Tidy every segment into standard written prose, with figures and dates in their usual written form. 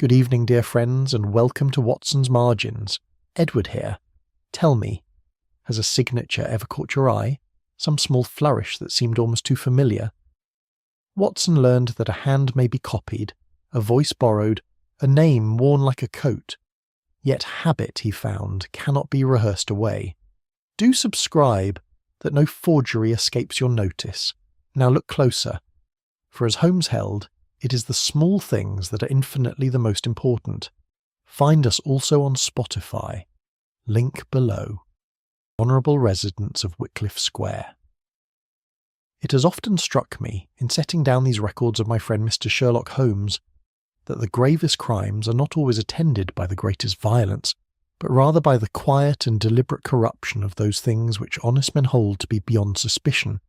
Good evening, dear friends, and welcome to Watson's Margins. Edward here. Tell me, has a signature ever caught your eye? Some small flourish that seemed almost too familiar? Watson learned that a hand may be copied, a voice borrowed, a name worn like a coat. Yet habit, he found, cannot be rehearsed away. Do subscribe, that no forgery escapes your notice. Now look closer, for as Holmes held, it is the small things that are infinitely the most important. Find us also on Spotify. Link below. Honourable residents of Wycliffe Square. It has often struck me, in setting down these records of my friend Mr. Sherlock Holmes, that the gravest crimes are not always attended by the greatest violence, but rather by the quiet and deliberate corruption of those things which honest men hold to be beyond suspicion.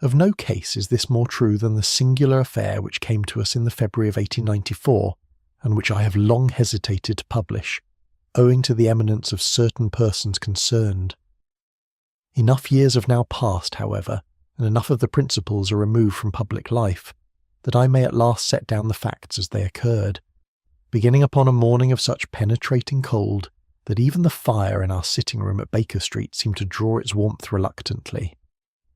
Of no case is this more true than the singular affair which came to us in the February of 1894, and which I have long hesitated to publish, owing to the eminence of certain persons concerned. Enough years have now passed, however, and enough of the principles are removed from public life, that I may at last set down the facts as they occurred, beginning upon a morning of such penetrating cold that even the fire in our sitting-room at Baker Street seemed to draw its warmth reluctantly.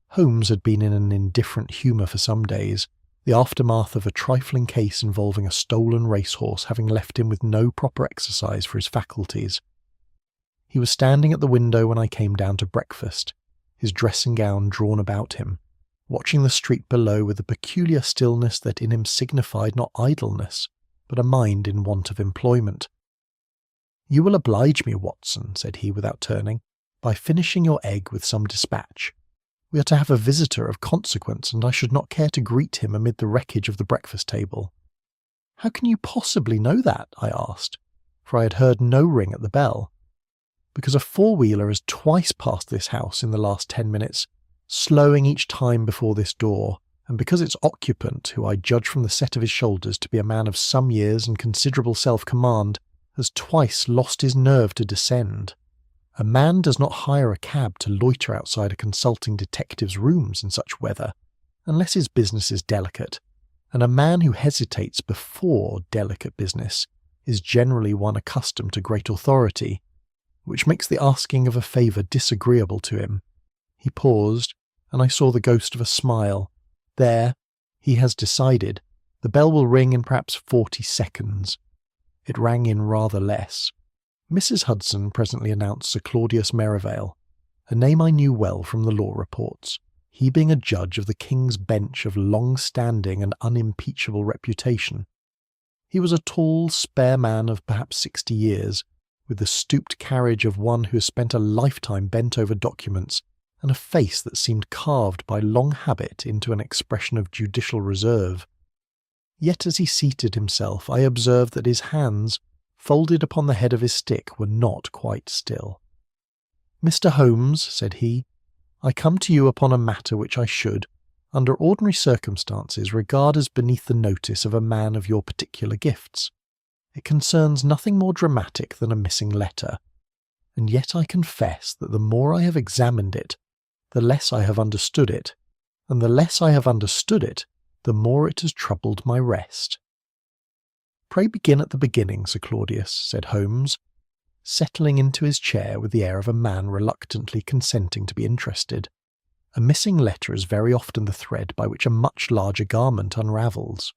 Holmes had been in an indifferent humour for some days, the aftermath of a trifling case involving a stolen racehorse having left him with no proper exercise for his faculties. He was standing at the window when I came down to breakfast, his dressing gown drawn about him, watching the street below with a peculiar stillness that in him signified not idleness, but a mind in want of employment. "You will oblige me, Watson," said he without turning, "by finishing your egg with some dispatch. We are to have a visitor of consequence, and I should not care to greet him amid the wreckage of the breakfast table." "How can you possibly know that?" I asked, for I had heard no ring at the bell. "Because a four-wheeler has twice passed this house in the last 10 minutes, slowing each time before this door, and because its occupant, who I judge from the set of his shoulders to be a man of some years and considerable self-command, has twice lost his nerve to descend. A man does not hire a cab to loiter outside a consulting detective's rooms in such weather, unless his business is delicate, and a man who hesitates before delicate business is generally one accustomed to great authority, which makes the asking of a favour disagreeable to him." He paused, and I saw the ghost of a smile. "There, he has decided. The bell will ring in perhaps 40 seconds. It rang in rather less. Mrs. Hudson presently announced Sir Claudius Merivale, a name I knew well from the law reports, he being a judge of the King's Bench of long-standing and unimpeachable reputation. He was a tall, spare man of perhaps 60 years, with the stooped carriage of one who has spent a lifetime bent over documents, and a face that seemed carved by long habit into an expression of judicial reserve. Yet as he seated himself, I observed that his hands, folded upon the head of his stick, were not quite still. "Mr. Holmes," said he, "I come to you upon a matter which I should, under ordinary circumstances, regard as beneath the notice of a man of your particular gifts. It concerns nothing more dramatic than a missing letter, and yet I confess that the more I have examined it, the less I have understood it, and the less I have understood it, the more it has troubled my rest." "Pray begin at the beginning, Sir Claudius," said Holmes, settling into his chair with the air of a man reluctantly consenting to be interested. A missing letter is very often the thread by which a much larger garment unravels.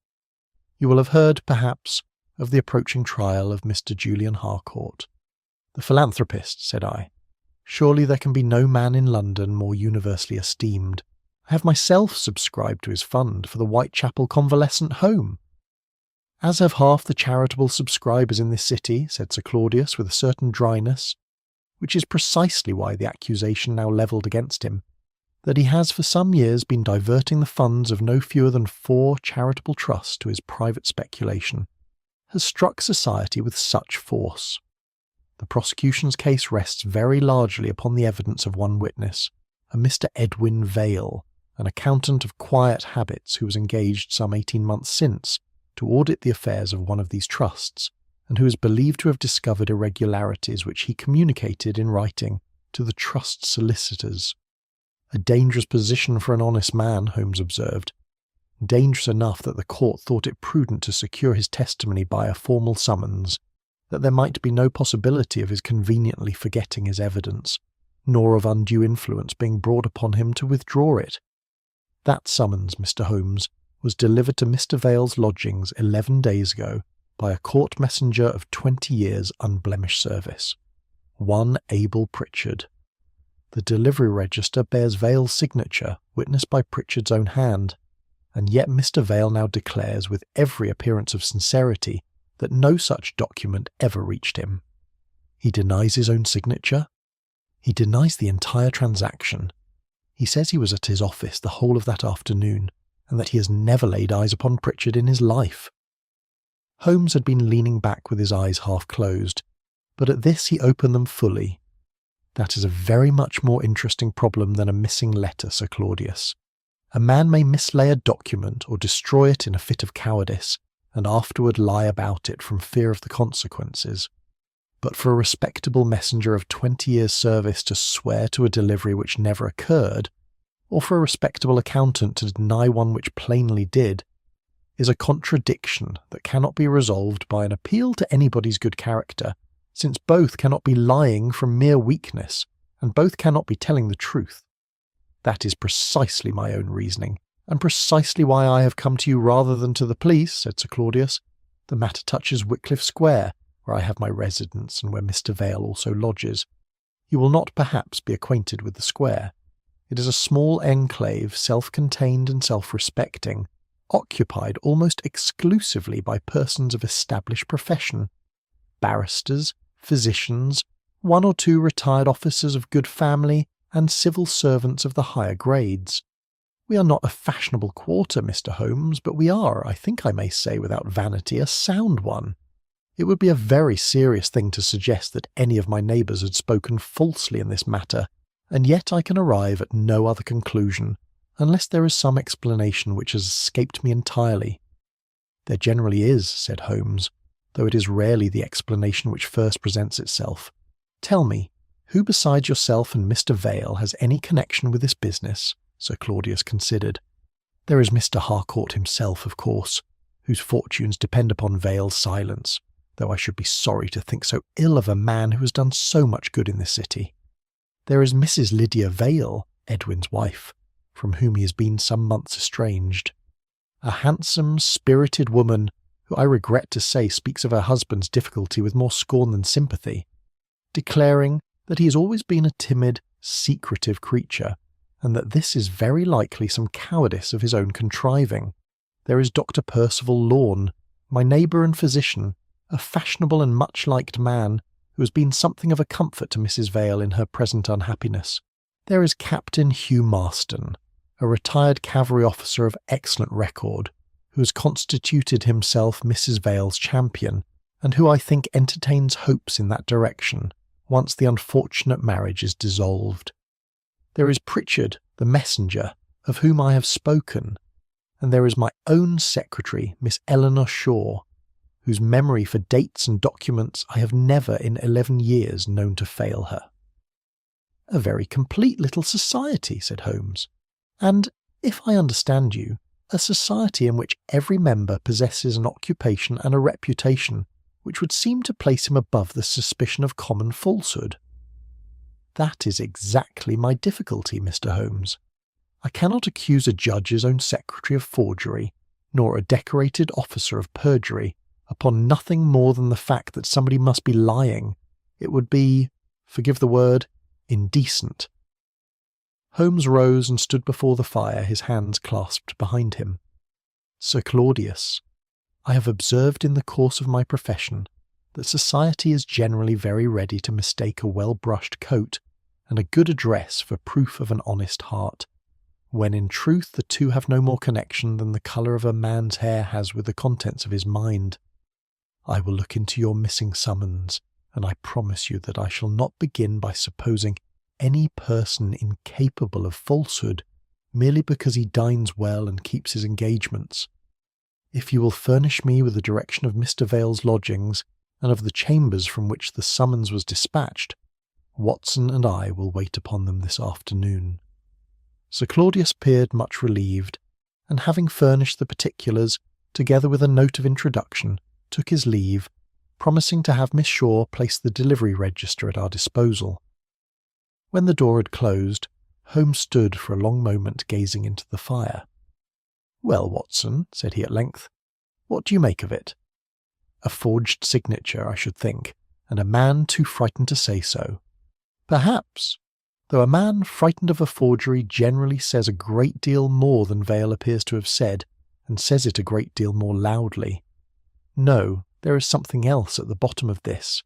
"You will have heard, perhaps, of the approaching trial of Mr. Julian Harcourt." "The philanthropist," said I. "Surely there can be no man in London more universally esteemed. I have myself subscribed to his fund for the Whitechapel Convalescent Home." "As have half the charitable subscribers in this city," said Sir Claudius with a certain dryness, which is precisely why the accusation now levelled against him, that he has for some years been diverting the funds of no fewer than 4 charitable trusts to his private speculation, has struck society with such force. The prosecution's case rests very largely upon the evidence of one witness, a Mr. Edwin Vale, an accountant of quiet habits who was engaged some 18 months since to audit the affairs of one of these trusts, and who is believed to have discovered irregularities which he communicated in writing to the trust solicitors. "A dangerous position for an honest man," Holmes observed. dangerous enough that the court thought it prudent to secure his testimony by a formal summons, that there might be no possibility of his conveniently forgetting his evidence, nor of undue influence being brought upon him to withdraw it. That summons, Mr. Holmes, was delivered to Mr. Vale's lodgings 11 days ago by a court messenger of 20 years' unblemished service, one Abel Pritchard. The delivery register bears Vale's signature, witnessed by Pritchard's own hand, and yet Mr. Vale now declares with every appearance of sincerity that no such document ever reached him. He denies his own signature. He denies the entire transaction. He says he was at his office the whole of that afternoon, and that he has never laid eyes upon Pritchard in his life. Holmes had been leaning back with his eyes half closed, but at this he opened them fully. That is a very much more interesting problem than a missing letter, Sir Claudius. A man may mislay a document or destroy it in a fit of cowardice, and afterward lie about it from fear of the consequences. But for a respectable messenger of 20 years' service to swear to a delivery which never occurred, or for a respectable accountant to deny one which plainly did, is a contradiction that cannot be resolved by an appeal to anybody's good character, since both cannot be lying from mere weakness, and both cannot be telling the truth. That is precisely my own reasoning, and precisely why I have come to you rather than to the police, said Sir Claudius. The matter touches Wycliffe Square, where I have my residence and where Mr. Vale also lodges. You will not perhaps be acquainted with the square. It is a small enclave, self-contained and self-respecting, occupied almost exclusively by persons of established profession, barristers, physicians, one or two retired officers of good family, and civil servants of the higher grades. We are not a fashionable quarter, Mr. Holmes, but we are, I think I may say without vanity, a sound one. It would be a very serious thing to suggest that any of my neighbours had spoken falsely in this matter, and yet I can arrive at no other conclusion, unless there is some explanation which has escaped me entirely. There generally is, said Holmes, though it is rarely the explanation which first presents itself. Tell me, who besides yourself and Mr. Vale has any connection with this business? Sir Claudius considered. There is Mr. Harcourt himself, of course, whose fortunes depend upon Vale's silence, though I should be sorry to think so ill of a man who has done so much good in this city. There is Mrs. Lydia Vale, Edwin's wife, from whom he has been some months estranged. A handsome, spirited woman, who I regret to say speaks of her husband's difficulty with more scorn than sympathy, declaring that he has always been a timid, secretive creature, and that this is very likely some cowardice of his own contriving. There is Dr. Percival Lorne, my neighbour and physician, a fashionable and much-liked man, who has been something of a comfort to Mrs. Vale in her present unhappiness. There is Captain Hugh Marston, a retired cavalry officer of excellent record, who has constituted himself Mrs. Vale's champion, and who I think entertains hopes in that direction, once the unfortunate marriage is dissolved. There is Pritchard, the messenger, of whom I have spoken, and there is my own secretary, Miss Eleanor Shaw, whose memory for dates and documents I have never in 11 years known to fail her. A very complete little society, said Holmes, and, if I understand you, a society in which every member possesses an occupation and a reputation which would seem to place him above the suspicion of common falsehood. That is exactly my difficulty, Mr. Holmes. I cannot accuse a judge's own secretary of forgery, nor a decorated officer of perjury, upon nothing more than the fact that somebody must be lying. It would be, forgive the word, indecent. Holmes rose and stood before the fire, his hands clasped behind him. Sir Claudius, I have observed in the course of my profession that society is generally very ready to mistake a well-brushed coat and a good address for proof of an honest heart, when in truth the two have no more connection than the colour of a man's hair has with the contents of his mind. I will look into your missing summons, and I promise you that I shall not begin by supposing any person incapable of falsehood merely because he dines well and keeps his engagements. If you will furnish me with the direction of Mr. Vale's lodgings and of the chambers from which the summons was dispatched, Watson and I will wait upon them this afternoon. Sir Claudius appeared much relieved, and having furnished the particulars, together with a note of introduction, took his leave, promising to have Miss Shaw place the delivery register at our disposal. When the door had closed, Holmes stood for a long moment gazing into the fire. "Well, Watson," said he at length, "what do you make of it? A forged signature, I should think, and a man too frightened to say so. Perhaps, though a man frightened of a forgery generally says a great deal more than Vale appears to have said, and says it a great deal more loudly. No, there is something else at the bottom of this,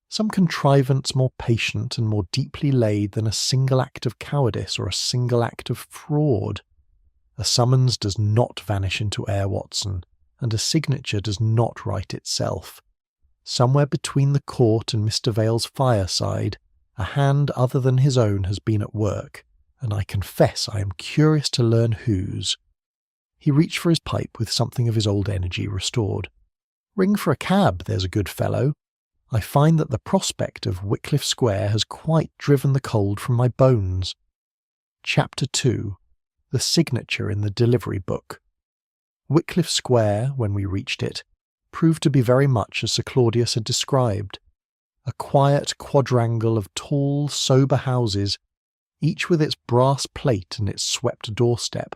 some contrivance more patient and more deeply laid than a single act of cowardice or a single act of fraud. A summons does not vanish into air, Watson, and a signature does not write itself. Somewhere between the court and Mr. Vale's fireside, a hand other than his own has been at work, and I confess I am curious to learn whose." He reached for his pipe with something of his old energy restored. "Ring for a cab, there's a good fellow. I find that the prospect of Wycliffe Square has quite driven the cold from my bones." Chapter 2. The signature in the delivery book. Wycliffe Square, when we reached it, proved to be very much as Sir Claudius had described. A quiet quadrangle of tall, sober houses, each with its brass plate and its swept doorstep,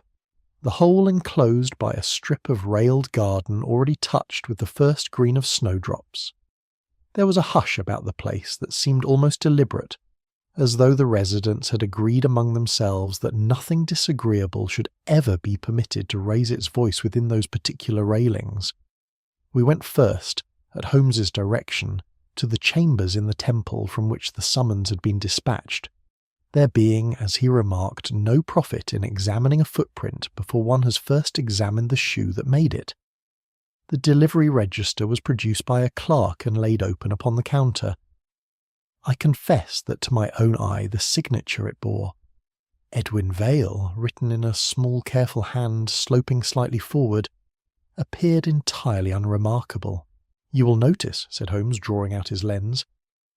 the whole enclosed by a strip of railed garden already touched with the first green of snowdrops. There was a hush about the place that seemed almost deliberate, as though the residents had agreed among themselves that nothing disagreeable should ever be permitted to raise its voice within those particular railings. We went first, at Holmes's direction, to the chambers in the temple from which the summons had been dispatched, there being, as he remarked, no profit in examining a footprint before one has first examined the shoe that made it. The delivery register was produced by a clerk and laid open upon the counter. I confess that to my own eye the signature it bore, Edwin Vale, written in a small careful hand sloping slightly forward, appeared entirely unremarkable. "You will notice," said Holmes, drawing out his lens,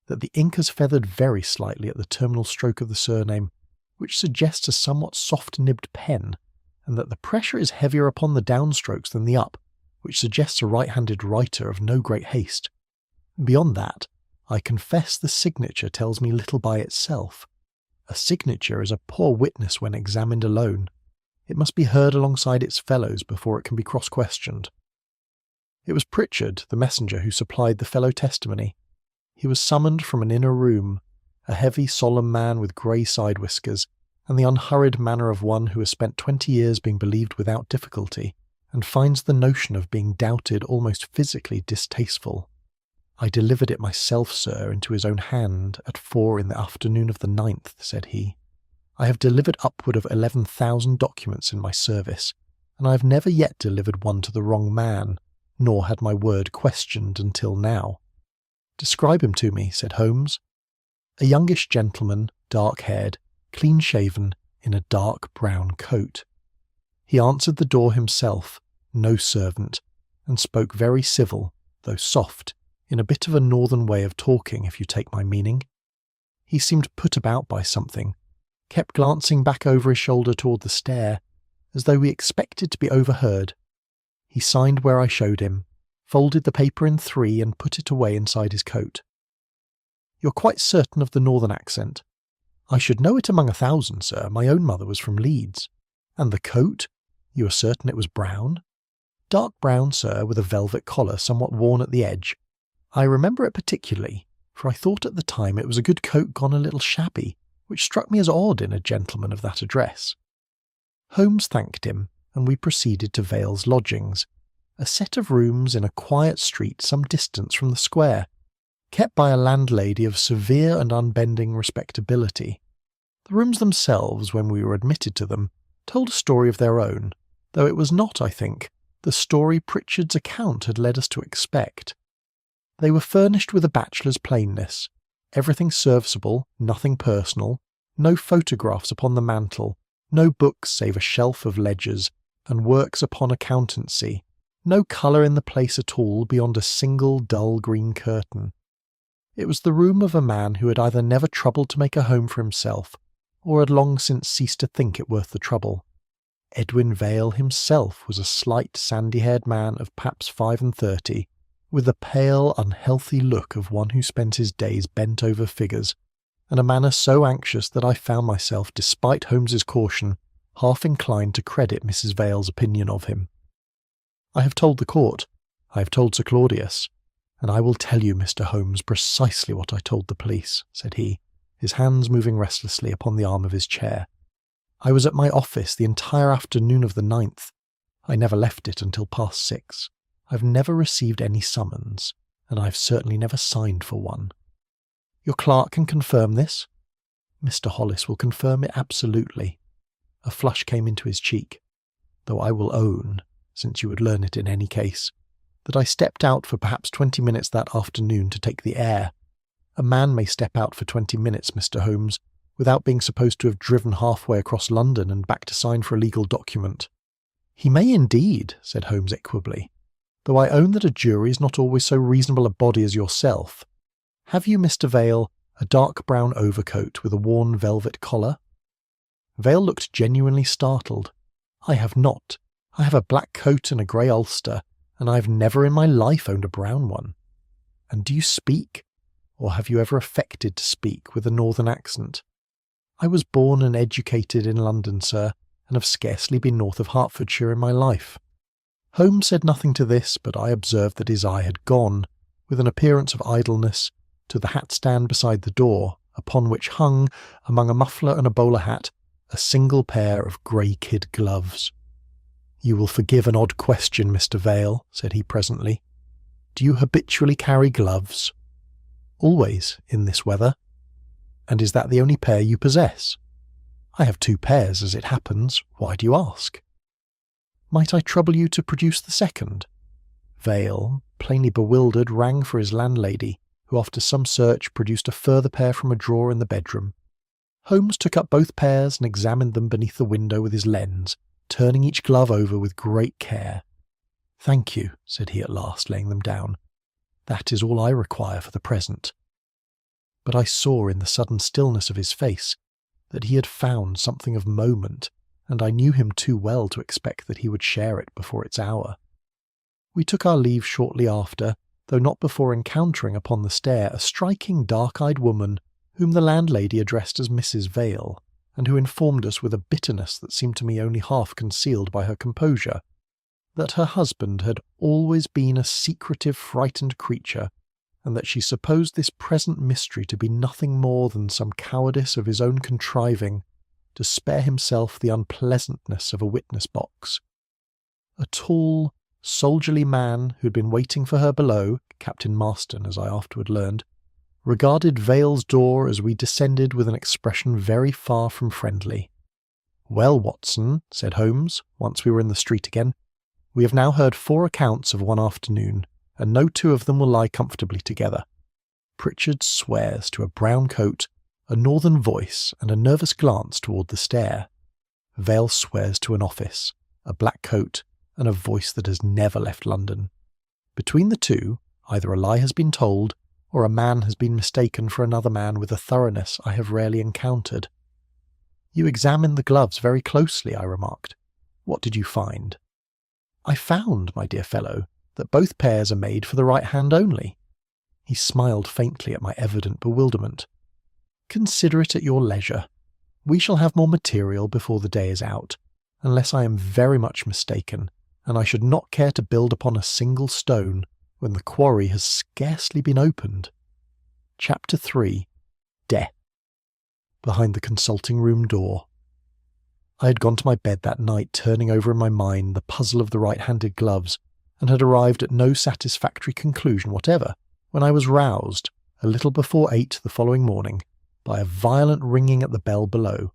"that the ink has feathered very slightly at the terminal stroke of the surname, which suggests a somewhat soft-nibbed pen, and that the pressure is heavier upon the downstrokes than the up, which suggests a right-handed writer of no great haste. Beyond that, I confess the signature tells me little by itself. A signature is a poor witness when examined alone. It must be heard alongside its fellows before it can be cross-questioned." It was Pritchard, the messenger, who supplied the fellow testimony. He was summoned from an inner room, a heavy, solemn man with grey side whiskers, and the unhurried manner of one who has spent 20 years being believed without difficulty, and finds the notion of being doubted almost physically distasteful. "I delivered it myself, sir, into his own hand at 4 in the afternoon of the 9th, said he. "I have delivered upward of 11,000 documents in my service, and I have never yet delivered one to the wrong man, nor had my word questioned until now." "Describe him to me," said Holmes. "A youngish gentleman, dark-haired, clean-shaven, in a dark brown coat. He answered the door himself, no servant, and spoke very civil, though soft, in a bit of a northern way of talking, if you take my meaning. He seemed put about by something, kept glancing back over his shoulder toward the stair, as though he expected to be overheard. He signed where I showed him, folded the paper in 3 and put it away inside his coat." "You're quite certain of the northern accent?" "I should know it among 1,000, sir. My own mother was from Leeds." "And the coat? You are certain it was brown?" "Dark brown, sir, with a velvet collar somewhat worn at the edge. I remember it particularly, for I thought at the time it was a good coat gone a little shabby, which struck me as odd in a gentleman of that address." Holmes thanked him, and we proceeded to Vale's lodgings, a set of rooms in a quiet street some distance from the square, kept by a landlady of severe and unbending respectability. The rooms themselves, when we were admitted to them, told a story of their own, though it was not, I think, the story Pritchard's account had led us to expect. They were furnished with a bachelor's plainness, everything serviceable, nothing personal, no photographs upon the mantel, no books save a shelf of ledgers, and works upon accountancy, no colour in the place at all beyond a single dull green curtain. It was the room of a man who had either never troubled to make a home for himself, or had long since ceased to think it worth the trouble. Edwin Vale himself was a slight sandy-haired man of perhaps 35, with the pale, unhealthy look of one who spends his days bent over figures, and a manner so anxious that I found myself, despite Holmes's caution, half inclined to credit Mrs. Vale's opinion of him. "I have told the court, I have told Sir Claudius, and I will tell you, Mr. Holmes, precisely what I told the police," said he, his hands moving restlessly upon the arm of his chair. "I was at my office the entire afternoon of the 9th. I never left it until past 6. I've never received any summons, and I've certainly never signed for one. Your clerk can confirm this?" "Mr. Hollis will confirm it absolutely." A flush came into his cheek, though I will own, since you would learn it in any case, that I stepped out for perhaps 20 minutes that afternoon to take the air. A man may step out for 20 minutes, Mr. Holmes, without being supposed to have driven halfway across London and back to sign for a legal document. "He may indeed," said Holmes equably, "though I own that a jury is not always so reasonable a body as yourself. Have you, Mr. Vale, a dark brown overcoat with a worn velvet collar?" Vale looked genuinely startled. "I have not. I have a black coat and a grey ulster, and I have never in my life owned a brown one." "And do you speak, or have you ever affected to speak, with a northern accent?" "I was born and educated in London, sir, and have scarcely been north of Hertfordshire in my life." Holmes said nothing to this, but I observed that his eye had gone, with an appearance of idleness, to the hat-stand beside the door, upon which hung, among a muffler and a bowler hat, a single pair of grey kid gloves. "You will forgive an odd question, Mr. Vale," said he presently. "Do you habitually carry gloves?" "Always, in this weather." "And is that the only pair you possess?" "I have 2 pairs, as it happens. Why do you ask?" "Might I trouble you to produce the second?" Vale, plainly bewildered, rang for his landlady, who after some search produced a further pair from a drawer in the bedroom. Holmes took up both pairs and examined them beneath the window with his lens, turning each glove over with great care. "Thank you," said he at last, laying them down. "That is all I require for the present." But I saw in the sudden stillness of his face that he had found something of moment, and I knew him too well to expect that he would share it before its hour. We took our leave shortly after, though not before encountering upon the stair a striking dark-eyed woman whom the landlady addressed as Mrs. Vale, and who informed us with a bitterness that seemed to me only half concealed by her composure, that her husband had always been a secretive, frightened creature, and that she supposed this present mystery to be nothing more than some cowardice of his own contriving to spare himself the unpleasantness of a witness-box. A tall, soldierly man who had been waiting for her below, Captain Marston as I afterward learned, regarded Vale's door as we descended with an expression very far from friendly. "Well, Watson," said Holmes, once we were in the street again, "we have now heard 4 accounts of one afternoon, and no 2 of them will lie comfortably together. Pritchard swears to a brown coat, a northern voice, and a nervous glance toward the stair. Vale swears to an office, a black coat, and a voice that has never left London. Between the 2, either a lie has been told, or a man has been mistaken for another man with a thoroughness I have rarely encountered." "You examined the gloves very closely," I remarked. "What did you find?" "I found, my dear fellow, that both pairs are made for the right hand only." He smiled faintly at my evident bewilderment. "Consider it at your leisure. We shall have more material before the day is out, unless I am very much mistaken, and I should not care to build upon a single stone when the quarry has scarcely been opened." Chapter 3. Death. Behind the consulting-room door. I had gone to my bed that night turning over in my mind the puzzle of the right-handed gloves, and had arrived at no satisfactory conclusion whatever, when I was roused, a little before 8 the following morning, by a violent ringing at the bell below,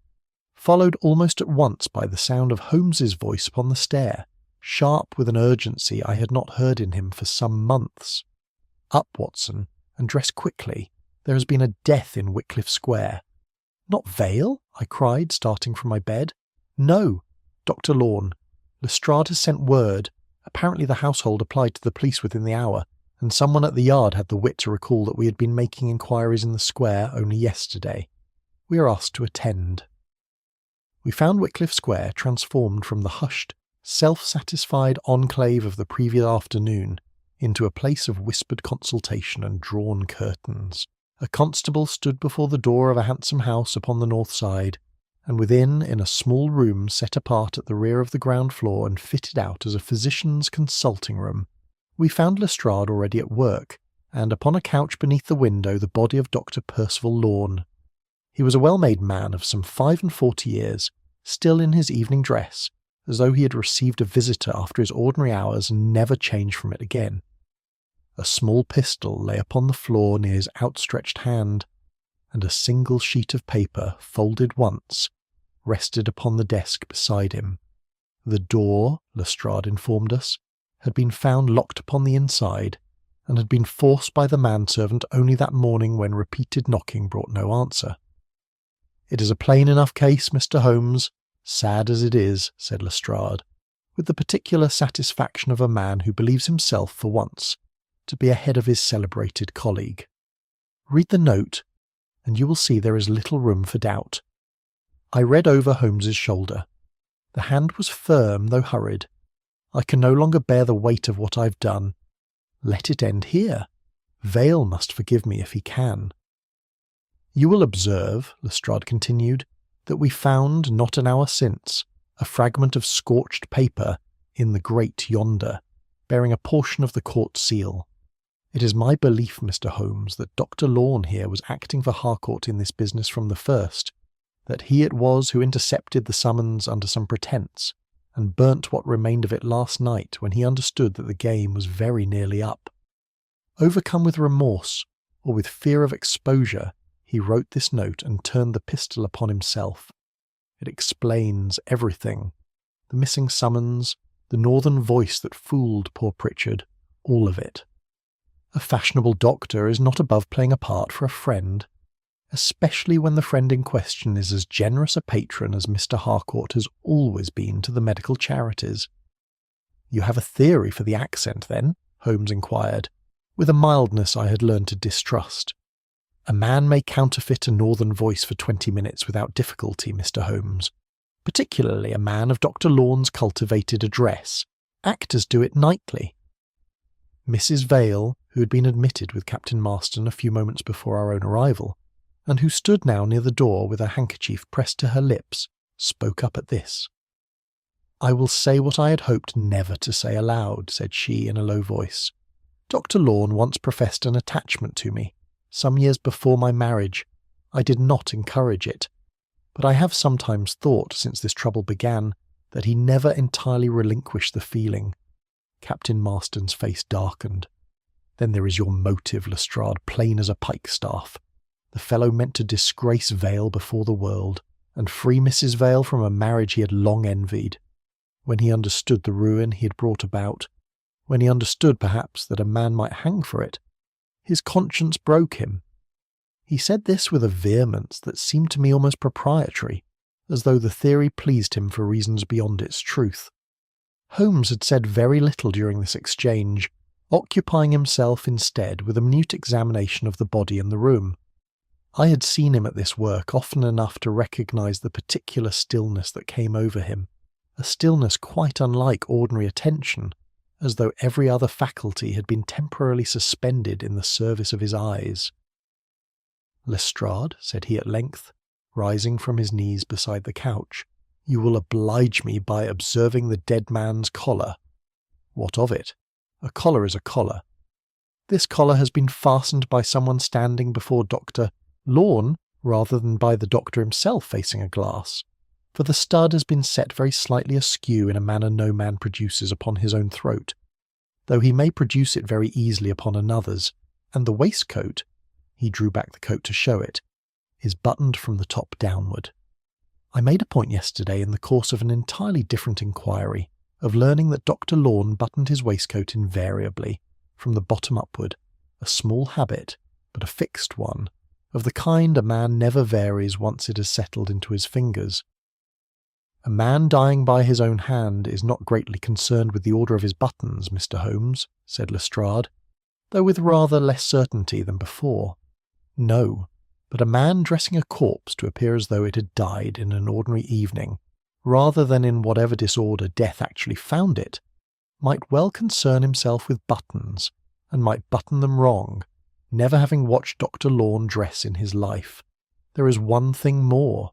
followed almost at once by the sound of Holmes's voice upon the stair, sharp with an urgency I had not heard in him for some months. "Up, Watson, and dress quickly. There has been a death in Wycliffe Square." "Not Vale?" I cried, starting from my bed. "No, Dr. Lorne. Lestrade has sent word. Apparently the household applied to the police within the hour, and someone at the yard had the wit to recall that we had been making inquiries in the square only yesterday. We are asked to attend." We found Wycliffe Square transformed from the hushed, self-satisfied enclave of the previous afternoon into a place of whispered consultation and drawn curtains. A constable stood before the door of a handsome house upon the north side, and within, in a small room set apart at the rear of the ground floor and fitted out as a physician's consulting room, we found Lestrade already at work, and upon a couch beneath the window the body of Dr. Percival Lorne. He was a well-made man of some 45 years, still in his evening dress, as though he had received a visitor after his ordinary hours and never changed from it again. A small pistol lay upon the floor near his outstretched hand, and a single sheet of paper, folded once, rested upon the desk beside him. The door, Lestrade informed us, had been found locked upon the inside, and had been forced by the manservant only that morning when repeated knocking brought no answer. "It is a plain enough case, Mr. Holmes, sad as it is," said Lestrade, with the particular satisfaction of a man who believes himself, for once, to be ahead of his celebrated colleague. "Read the note, and you will see there is little room for doubt." I read over Holmes's shoulder. The hand was firm, though hurried. "I can no longer bear the weight of what I've done. Let it end here. Vale must forgive me if he can." "You will observe," Lestrade continued, "that we found, not an hour since, a fragment of scorched paper in the grate yonder, bearing a portion of the court seal. It is my belief, Mr. Holmes, that Dr. Lorne here was acting for Harcourt in this business from the first, that he it was who intercepted the summons under some pretence, and burnt what remained of it last night when he understood that the game was very nearly up. Overcome with remorse, or with fear of exposure, he wrote this note and turned the pistol upon himself. It explains everything. The missing summons, the northern voice that fooled poor Pritchard, all of it. A fashionable doctor is not above playing a part for a friend, especially when the friend in question is as generous a patron as Mr. Harcourt has always been to the medical charities." "You have a theory for the accent, then?" Holmes inquired, with a mildness I had learned to distrust. "A man may counterfeit a northern voice for 20 minutes without difficulty, Mr. Holmes, particularly a man of Dr. Lorne's cultivated address. Actors do it nightly." Mrs. Vale, who had been admitted with Captain Marston a few moments before our own arrival, and who stood now near the door with her handkerchief pressed to her lips, spoke up at this. "I will say what I had hoped never to say aloud," said she in a low voice. "Dr. Lorne once professed an attachment to me. Some years before my marriage, I did not encourage it, but I have sometimes thought, since this trouble began, that he never entirely relinquished the feeling." Captain Marston's face darkened. "Then there is your motive, Lestrade, plain as a pikestaff. The fellow meant to disgrace Vale before the world, and free Mrs. Vale from a marriage he had long envied. When he understood the ruin he had brought about, when he understood, perhaps, that a man might hang for it, his conscience broke him. He said this with a vehemence that seemed to me almost proprietary, as though the theory pleased him for reasons beyond its truth. Holmes had said very little during this exchange, occupying himself instead with a minute examination of the body in the room. I had seen him at this work often enough to recognise the particular stillness that came over him, a stillness quite unlike ordinary attention, as though every other faculty had been temporarily suspended in the service of his eyes. "Lestrade," said he at length, rising from his knees beside the couch, "you will oblige me by observing the dead man's collar." "What of it? A collar is a collar." "This collar has been fastened by someone standing before Dr. Lorne rather than by the doctor himself facing a glass, for the stud has been set very slightly askew in a manner no man produces upon his own throat, though he may produce it very easily upon another's, and the waistcoat," he drew back the coat to show it, "is buttoned from the top downward. I made a point yesterday, in the course of an entirely different inquiry, of learning that Dr. Lorne buttoned his waistcoat invariably, from the bottom upward, a small habit, but a fixed one, of the kind a man never varies once it has settled into his fingers. A man dying by his own hand is not greatly concerned with the order of his buttons, Mr. Holmes," said Lestrade, though with rather less certainty than before. "No, but a man dressing a corpse to appear as though it had died in an ordinary evening, rather than in whatever disorder death actually found it, might well concern himself with buttons, and might button them wrong, never having watched Dr. Lorne dress in his life. There is one thing more.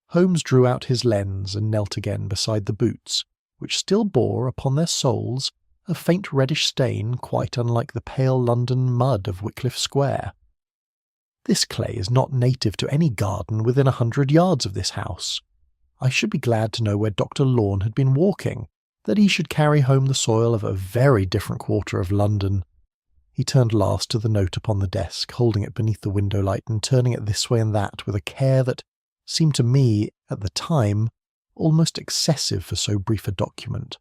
Holmes drew out his lens and knelt again beside the boots, which still bore upon their soles a faint reddish stain quite unlike the pale London mud of Wycliffe Square. This clay is not native to any garden within 100 yards of this house. I should be glad to know where Dr. Lorne had been walking, that he should carry home the soil of a very different quarter of London. He turned last to the note upon the desk, holding it beneath the window light and turning it this way and that with a care that seemed to me, at the time, almost excessive for so brief a document.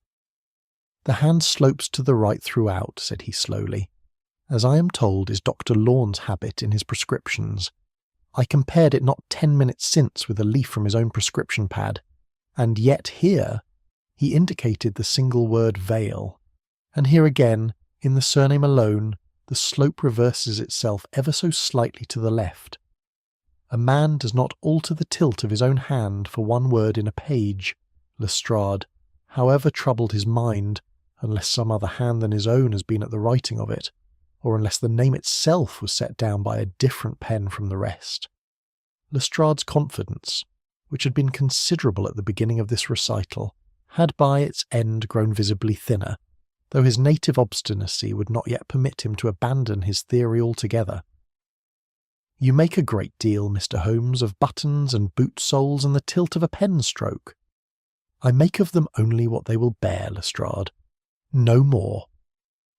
"The hand slopes to the right throughout," said he slowly, "as I am told is Dr. Lorne's habit in his prescriptions. I compared it not 10 minutes since with a leaf from his own prescription pad, and yet here," he indicated the single word Vale, "and here again, in the surname alone, the slope reverses itself ever so slightly to the left. A man does not alter the tilt of his own hand for one word in a page, Lestrade, however troubled his mind, unless some other hand than his own has been at the writing of it, or unless the name itself was set down by a different pen from the rest." Lestrade's confidence, which had been considerable at the beginning of this recital, had by its end grown visibly thinner, though his native obstinacy would not yet permit him to abandon his theory altogether. "You make a great deal, Mr. Holmes, of buttons and boot soles and the tilt of a pen stroke." "I make of them only what they will bear, Lestrade. No more."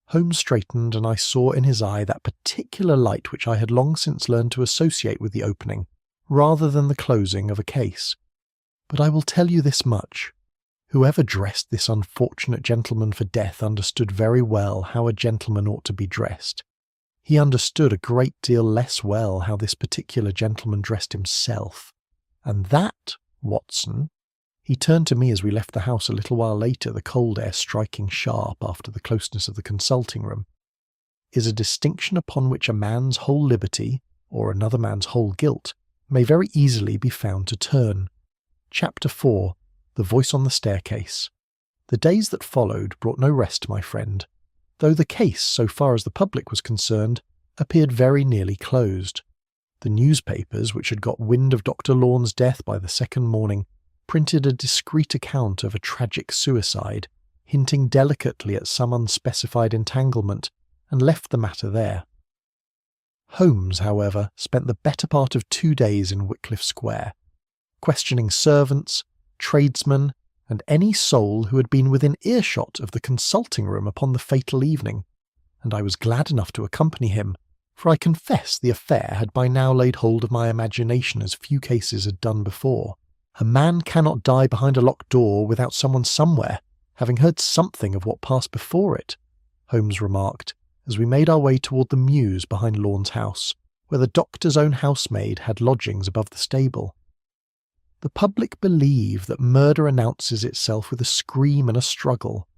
Holmes straightened, and I saw in his eye that particular light which I had long since learned to associate with the opening, rather than the closing, of a case. "But I will tell you this much. Whoever dressed this unfortunate gentleman for death understood very well how a gentleman ought to be dressed. He understood a great deal less well how this particular gentleman dressed himself. And that, Watson," he turned to me as we left the house a little while later, the cold air striking sharp after the closeness of the consulting room, "is a distinction upon which a man's whole liberty, or another man's whole guilt, may very easily be found to turn." Chapter 4. The Voice on the Staircase. The days that followed brought no rest to my friend, though the case, so far as the public was concerned, appeared very nearly closed. The newspapers, which had got wind of Dr. Lorne's death by the second morning, printed a discreet account of a tragic suicide, hinting delicately at some unspecified entanglement, and left the matter there. Holmes, however, spent the better part of 2 days in Wycliffe Square, questioning servants, tradesmen, and any soul who had been within earshot of the consulting room upon the fatal evening, and I was glad enough to accompany him, for I confess the affair had by now laid hold of my imagination as few cases had done before. A man cannot die behind a locked door without someone somewhere having heard something of what passed before it, Holmes remarked, as we made our way toward the mews behind Lorne's house, where the doctor's own housemaid had lodgings above the stable. The public believe that murder announces itself with a scream and a struggle.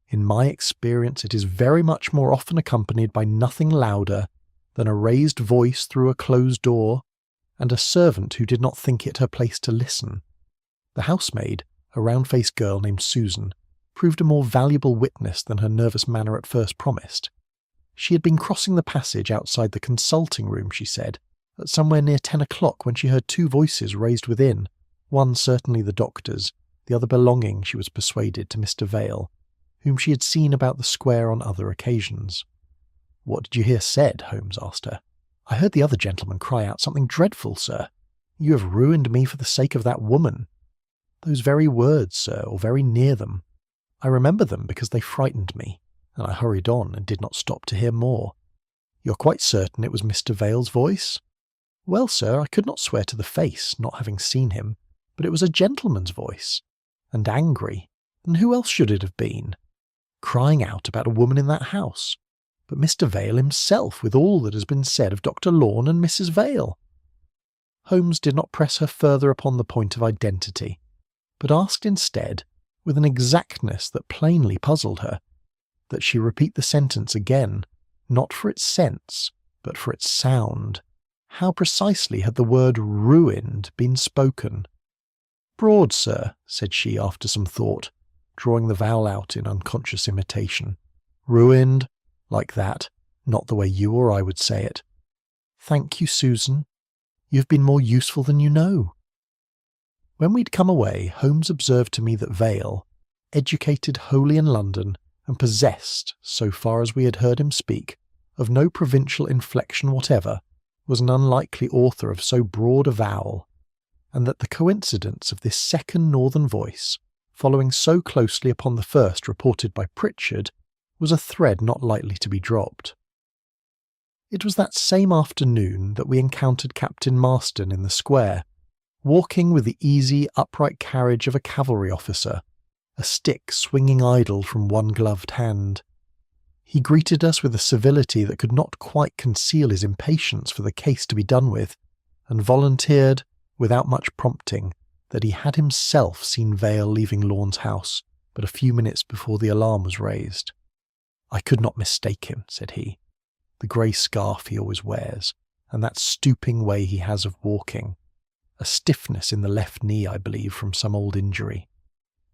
In my experience, it is very much more often accompanied by nothing louder than a raised voice through a closed door, and a servant who did not think it her place to listen. The housemaid, a round-faced girl named Susan, proved a more valuable witness than her nervous manner at first promised. She had been crossing the passage outside the consulting room, she said, at somewhere near 10 o'clock when she heard 2 voices raised within, one certainly the doctor's, the other belonging, she was persuaded, to Mr. Vale, whom she had seen about the square on other occasions. "What did you hear said?" Holmes asked her. "I heard the other gentleman cry out something dreadful, sir. 'You have ruined me for the sake of that woman.' Those very words, sir, or very near them. I remember them because they frightened me, and I hurried on and did not stop to hear more." "You're quite certain it was Mr. Vale's voice?" "Well, sir, I could not swear to the face, not having seen him, but it was a gentleman's voice, and angry, and who else should it have been? Crying out about a woman in that house, but Mr. Vale himself, with all that has been said of Dr. Lorne and Mrs. Vale." Holmes did not press her further upon the point of identity, but asked instead, with an exactness that plainly puzzled her, that she repeat the sentence again, not for its sense, but for its sound, How precisely had the word ruined been spoken? "Broad, sir," said she after some thought, drawing the vowel out in unconscious imitation. "Ruined, like that, not the way you or I would say it." "Thank you, Susan. You've been more useful than you know." When we'd come away, Holmes observed to me that Vale, educated wholly in London and possessed, so far as we had heard him speak, of no provincial inflection whatever, was an unlikely author of so broad a vowel, and that the coincidence of this second northern voice, following so closely upon the first reported by Pritchard, was a thread not lightly to be dropped. It was that same afternoon that we encountered Captain Marston in the square, walking with the easy, upright carriage of a cavalry officer, a stick swinging idle from one gloved hand. He greeted us with a civility that could not quite conceal his impatience for the case to be done with, and volunteered, without much prompting, that he had himself seen Vale leaving Lorne's house but a few minutes before the alarm was raised. "I could not mistake him," said he. "The grey scarf he always wears, and that stooping way he has of walking. A stiffness in the left knee, I believe, from some old injury.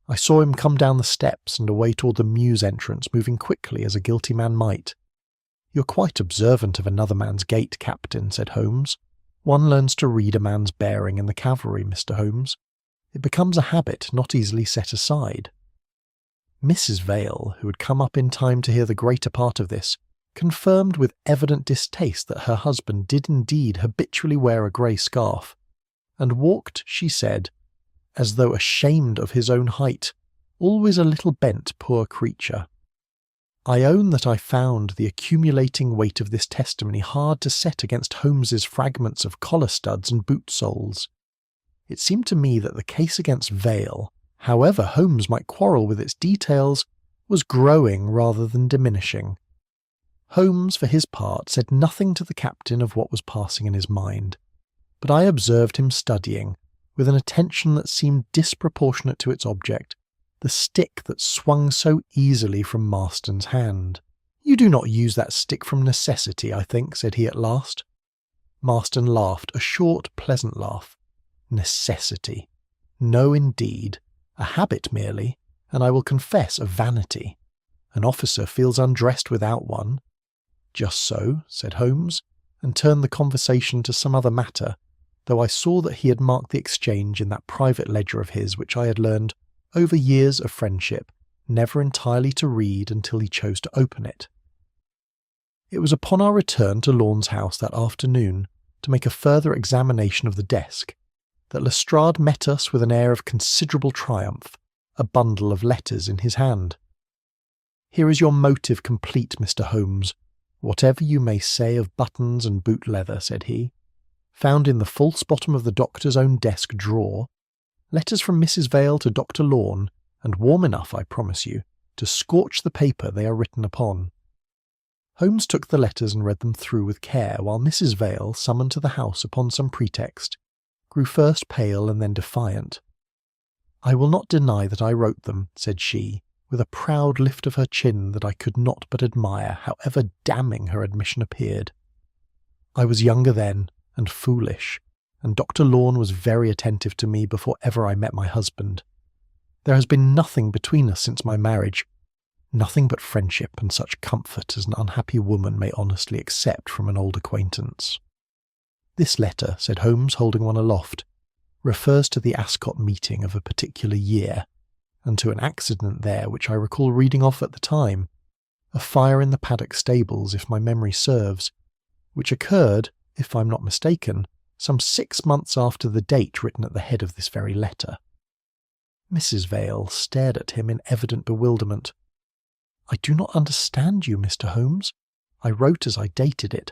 I saw him come down the steps and away toward the mews entrance, moving quickly as a guilty man might." "You're quite observant of another man's gait, Captain," said Holmes. "One learns to read a man's bearing in the cavalry, Mr. Holmes. It becomes a habit not easily set aside." Mrs. Vale, who had come up in time to hear the greater part of this, confirmed with evident distaste that her husband did indeed habitually wear a grey scarf, and walked, she said, as though ashamed of his own height, always a little bent, poor creature. I own that I found the accumulating weight of this testimony hard to set against Holmes's fragments of collar studs and boot soles. It seemed to me that the case against Vale, however Holmes might quarrel with its details, was growing rather than diminishing. Holmes, for his part, said nothing to the captain of what was passing in his mind, but I observed him studying, with an attention that seemed disproportionate to its object, the stick that swung so easily from Marston's hand. "You do not use that stick from necessity, I think," said he at last. Marston laughed, a short, pleasant laugh. "Necessity? No, indeed. A habit merely, and I will confess a vanity. An officer feels undressed without one." "Just so," said Holmes, and turned the conversation to some other matter, though I saw that he had marked the exchange in that private ledger of his which I had learned, over years of friendship, never entirely to read until he chose to open it. It was upon our return to Lorne's house that afternoon, to make a further examination of the desk, that Lestrade met us with an air of considerable triumph, a bundle of letters in his hand. "Here is your motive complete, Mr. Holmes, whatever you may say of buttons and boot leather," said he. "Found in the false bottom of the doctor's own desk drawer, letters from Mrs. Vale to Dr. Lorne, and warm enough, I promise you, to scorch the paper they are written upon." Holmes took the letters and read them through with care, while Mrs. Vale, summoned to the house upon some pretext, grew first pale and then defiant. "I will not deny that I wrote them," said she, with a proud lift of her chin that I could not but admire, however damning her admission appeared. "I was younger then, and foolish, and Dr. Lorne was very attentive to me before ever I met my husband. There has been nothing between us since my marriage, nothing but friendship and such comfort as an unhappy woman may honestly accept from an old acquaintance." "This letter," said Holmes, holding one aloft, "refers to the Ascot meeting of a particular year, and to an accident there which I recall reading of at the time, a fire in the paddock stables, if my memory serves, which occurred, if I am not mistaken, some 6 months after the date written at the head of this very letter." Mrs. Vale stared at him in evident bewilderment. "I do not understand you, Mr. Holmes. I wrote as I dated it.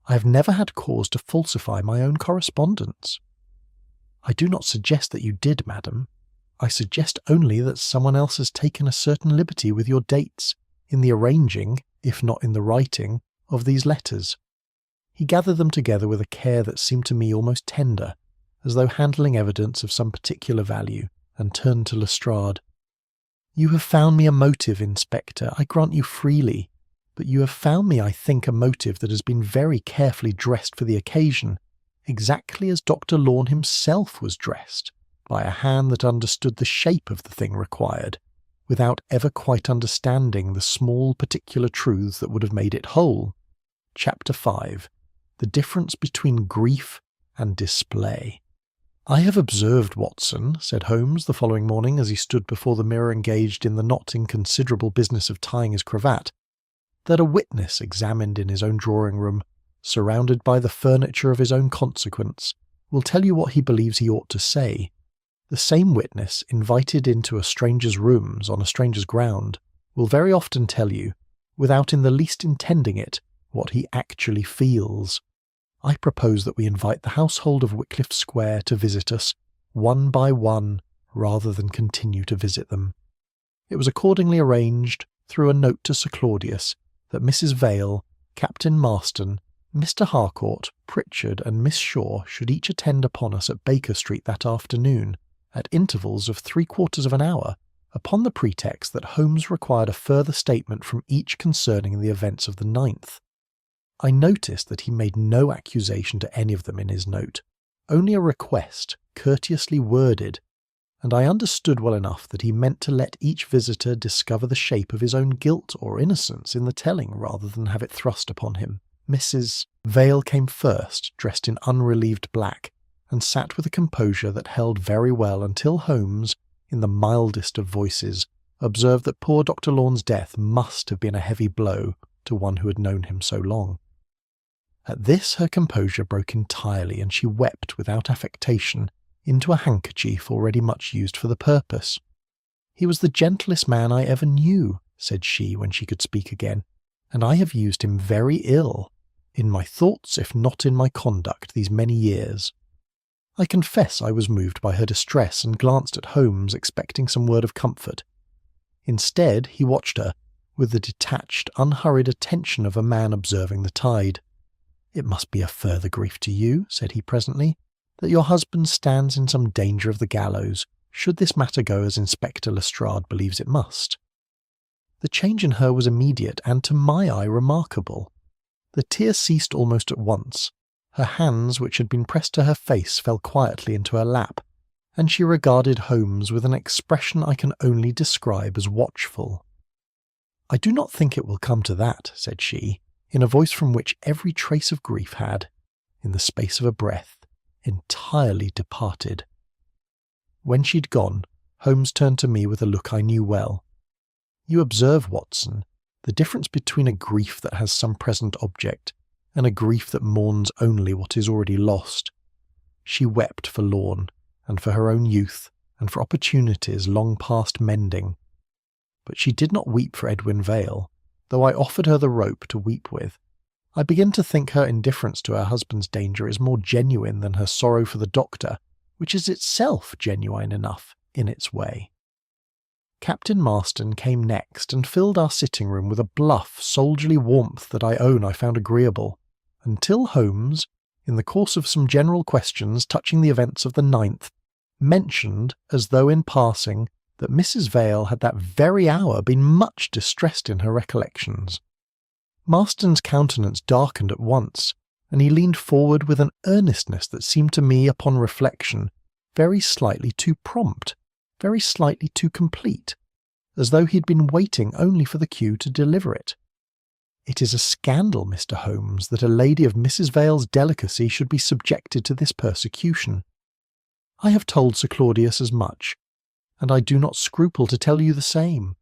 I have never had cause to falsify my own correspondence." "I do not suggest that you did, madam. I suggest only that someone else has taken a certain liberty with your dates in the arranging, if not in the writing, of these letters." He gathered them together with a care that seemed to me almost tender, as though handling evidence of some particular value, and turned to Lestrade. "You have found me a motive, Inspector, I grant you freely. but you have found me, I think, a motive that has been very carefully dressed for the occasion, exactly as Dr. Lorne himself was dressed, by a hand that understood the shape of the thing required, without ever quite understanding the small particular truths that would have made it whole. Chapter 5. The Difference Between Grief and Display. "I have observed, Watson," said Holmes the following morning as he stood before the mirror engaged in the not inconsiderable business of tying his cravat, "that a witness examined in his own drawing-room, surrounded by the furniture of his own consequence, will tell you what he believes he ought to say. The same witness, invited into a stranger's rooms on a stranger's ground, will very often tell you, without in the least intending it, what he actually feels. I propose that we invite the household of Wycliffe Square to visit us, one by one, rather than continue to visit them." It was accordingly arranged, through a note to Sir Claudius, that Mrs. Vale, Captain Marston, Mr. Harcourt, Pritchard, and Miss Shaw should each attend upon us at Baker Street that afternoon, at intervals of 3/4 of an hour, upon the pretext that Holmes required a further statement from each concerning the events of the 9th. I noticed that he made no accusation to any of them in his note, only a request, courteously worded, and I understood well enough that he meant to let each visitor discover the shape of his own guilt or innocence in the telling rather than have it thrust upon him. Mrs. Vale came first, dressed in unrelieved black, and sat with a composure that held very well until Holmes, in the mildest of voices, observed that poor Dr. Lorne's death must have been a heavy blow to one who had known him so long. At this her composure broke entirely, and she wept without affectation into a handkerchief already much used for the purpose. "He was the gentlest man I ever knew," said she when she could speak again, "and I have used him very ill, in my thoughts if not in my conduct, these many years." I confess I was moved by her distress and glanced at Holmes expecting some word of comfort. Instead, he watched her with the detached, unhurried attention of a man observing the tide. "It must be a further grief to you," said he presently, "that your husband stands in some danger of the gallows, should this matter go as Inspector Lestrade believes it must." The change in her was immediate and, to my eye, remarkable. The tears ceased almost at once. Her hands, which had been pressed to her face, fell quietly into her lap, and she regarded Holmes with an expression I can only describe as watchful. "I do not think it will come to that," said she, in a voice from which every trace of grief had, in the space of a breath, entirely departed. When she'd gone, Holmes turned to me with a look I knew well. "You observe, Watson, the difference between a grief that has some present object and a grief that mourns only what is already lost. She wept for Lorne, and for her own youth, and for opportunities long past mending. But she did not weep for Edwin Vale, though I offered her the rope to weep with. I begin to think her indifference to her husband's danger is more genuine than her sorrow for the doctor, which is itself genuine enough in its way." Captain Marston came next and filled our sitting-room with a bluff, soldierly warmth that I own I found agreeable, until Holmes, in the course of some general questions touching the events of the 9th, mentioned, as though in passing, that Mrs. Vale had that very hour been much distressed in her recollections. Marston's countenance darkened at once, and he leaned forward with an earnestness that seemed to me, upon reflection, very slightly too prompt, very slightly too complete, as though he had been waiting only for the cue to deliver it. "It is a scandal, Mr. Holmes, that a lady of Mrs. Vale's delicacy should be subjected to this persecution. I have told Sir Claudius as much, and I do not scruple to tell you the same.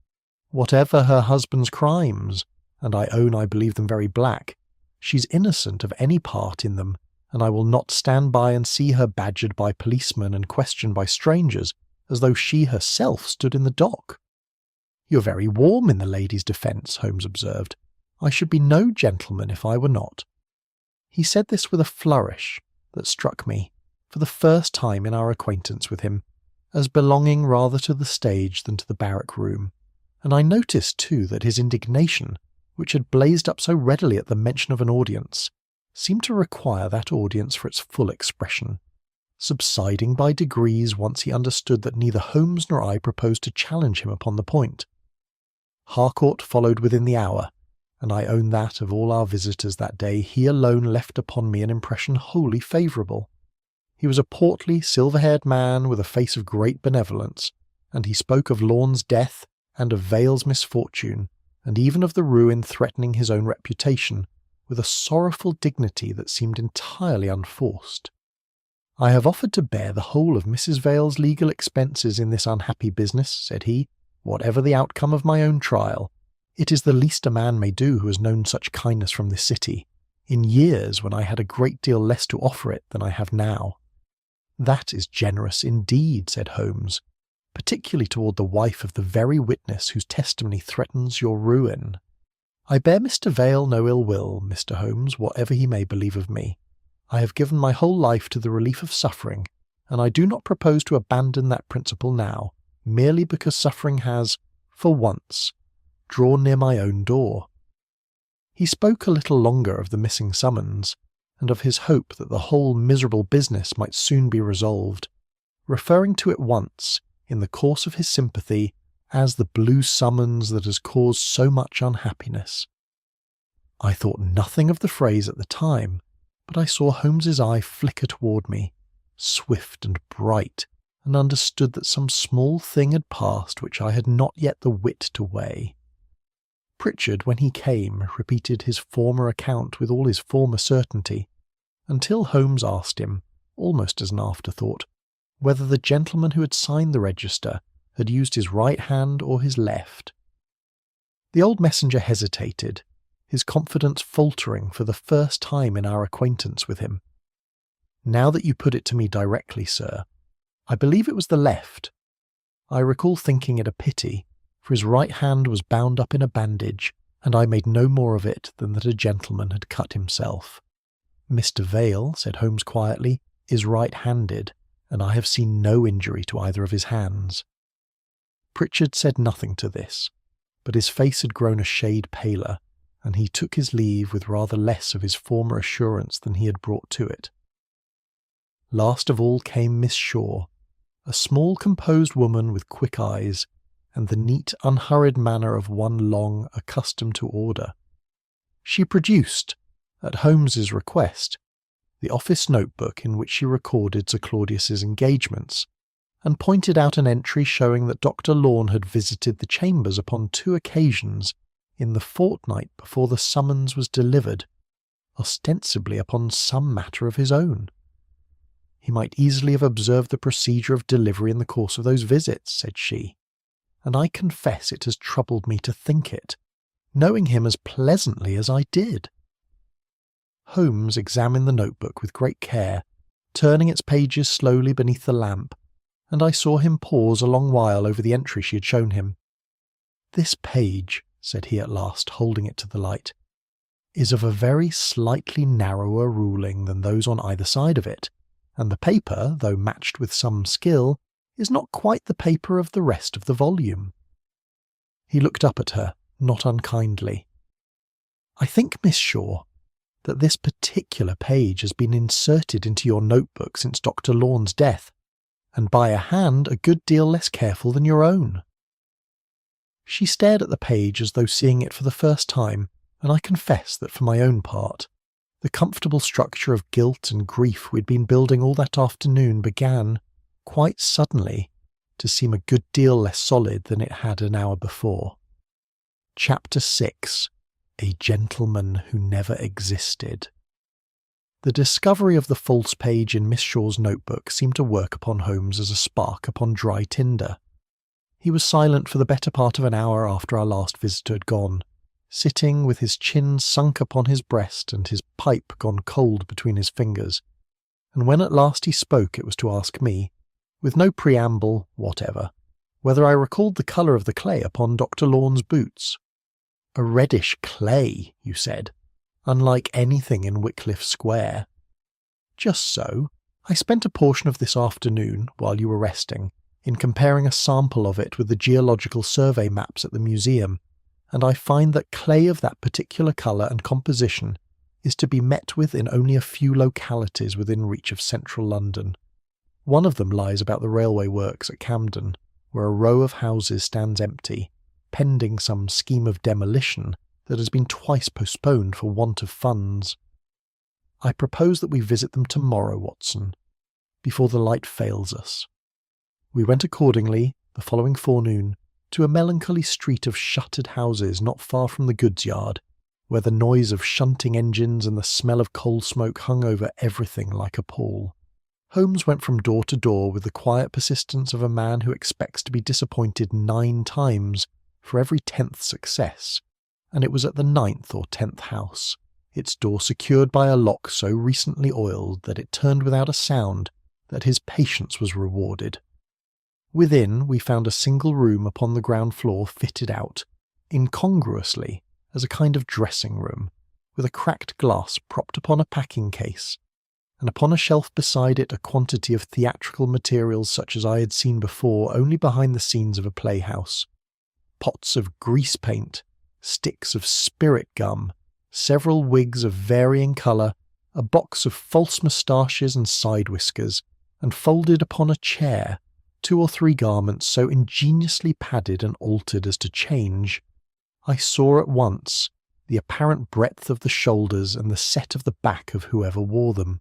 Whatever her husband's crimes, and I own I believe them very black, she's innocent of any part in them, and I will not stand by and see her badgered by policemen and questioned by strangers, as though she herself stood in the dock." "You're very warm in the lady's defence," Holmes observed. "I should be no gentleman if I were not." He said this with a flourish that struck me, for the first time in our acquaintance with him, as belonging rather to the stage than to the barrack room, and I noticed too that his indignation, which had blazed up so readily at the mention of an audience, seemed to require that audience for its full expression, subsiding by degrees once he understood that neither Holmes nor I proposed to challenge him upon the point. Harcourt followed within the hour, and I own that of all our visitors that day he alone left upon me an impression wholly favourable. He was a portly, silver-haired man with a face of great benevolence, and he spoke of Lorne's death and of Vale's misfortune, and even of the ruin threatening his own reputation, with a sorrowful dignity that seemed entirely unforced. "I have offered to bear the whole of Mrs. Vale's legal expenses in this unhappy business," said he, "whatever the outcome of my own trial. It is the least a man may do who has known such kindness from this city, in years when I had a great deal less to offer it than I have now." "That is generous indeed," said Holmes, "particularly toward the wife of the very witness whose testimony threatens your ruin." "I bear Mr. Vale no ill will, Mr. Holmes, whatever he may believe of me. I have given my whole life to the relief of suffering, and I do not propose to abandon that principle now, merely because suffering has, for once, drawn near my own door." He spoke a little longer of the missing summons, and of his hope that the whole miserable business might soon be resolved, referring to it once, in the course of his sympathy, as the blue summons that has caused so much unhappiness. I thought nothing of the phrase at the time, but I saw Holmes's eye flicker toward me, swift and bright, and understood that some small thing had passed which I had not yet the wit to weigh. Pritchard, when he came, repeated his former account with all his former certainty, until Holmes asked him, almost as an afterthought, whether the gentleman who had signed the register had used his right hand or his left. The old messenger hesitated, his confidence faltering for the first time in our acquaintance with him. "Now that you put it to me directly, sir, I believe it was the left. I recall thinking it a pity, for his right hand was bound up in a bandage, and I made no more of it than that a gentleman had cut himself. Mr. Vale," said Holmes quietly, "is right-handed, and I have seen no injury to either of his hands." Pritchard said nothing to this, but his face had grown a shade paler, and he took his leave with rather less of his former assurance than he had brought to it. Last of all came Miss Shaw, a small composed woman with quick eyes, and the neat, unhurried manner of one long accustomed to order. She produced, at Holmes's request, the office notebook in which she recorded Sir Claudius's engagements, and pointed out an entry showing that Dr. Lorne had visited the chambers upon 2 occasions in the fortnight before the summons was delivered, ostensibly upon some matter of his own. "He might easily have observed the procedure of delivery in the course of those visits," said she, "and I confess it has troubled me to think it, knowing him as pleasantly as I did." Holmes examined the notebook with great care, turning its pages slowly beneath the lamp, and I saw him pause a long while over the entry she had shown him. "This page," said he at last, holding it to the light, "is of a very slightly narrower ruling than those on either side of it, and the paper, though matched with some skill, is not quite the paper of the rest of the volume." He looked up at her, not unkindly. "I think, Miss Shaw, that this particular page has been inserted into your notebook since Dr. Lorne's death, and by a hand a good deal less careful than your own." She stared at the page as though seeing it for the first time, and I confess that for my own part, the comfortable structure of guilt and grief we had been building all that afternoon began, quite suddenly, to seem a good deal less solid than it had an hour before. Chapter 6. A Gentleman Who Never Existed. The discovery of the false page in Miss Shaw's notebook seemed to work upon Holmes as a spark upon dry tinder. He was silent for the better part of an hour after our last visitor had gone, sitting with his chin sunk upon his breast and his pipe gone cold between his fingers, and when at last he spoke it was to ask me, with no preamble whatever, whether I recalled the colour of the clay upon Dr. Lorne's boots. "A reddish clay," you said, "unlike anything in Wycliffe Square." "Just so. I spent a portion of this afternoon, while you were resting, in comparing a sample of it with the geological survey maps at the museum, and I find that clay of that particular colour and composition is to be met with in only a few localities within reach of central London. One of them lies about the railway works at Camden, where a row of houses stands empty, pending some scheme of demolition that has been twice postponed for want of funds. I propose that we visit them tomorrow, Watson, before the light fails us." We went accordingly, the following forenoon, to a melancholy street of shuttered houses not far from the goods yard, where the noise of shunting engines and the smell of coal smoke hung over everything like a pall. Holmes went from door to door with the quiet persistence of a man who expects to be disappointed 9 times for every 10th success, and it was at the 9th or 10th house, its door secured by a lock so recently oiled that it turned without a sound, that his patience was rewarded. Within, we found a single room upon the ground floor fitted out, incongruously, as a kind of dressing room, with a cracked glass propped upon a packing case, and upon a shelf beside it a quantity of theatrical materials such as I had seen before only behind the scenes of a playhouse. Pots of grease paint, sticks of spirit gum, several wigs of varying colour, a box of false moustaches and side whiskers, and folded upon a chair, 2 or 3 garments so ingeniously padded and altered as to change. I saw at once the apparent breadth of the shoulders and the set of the back of whoever wore them.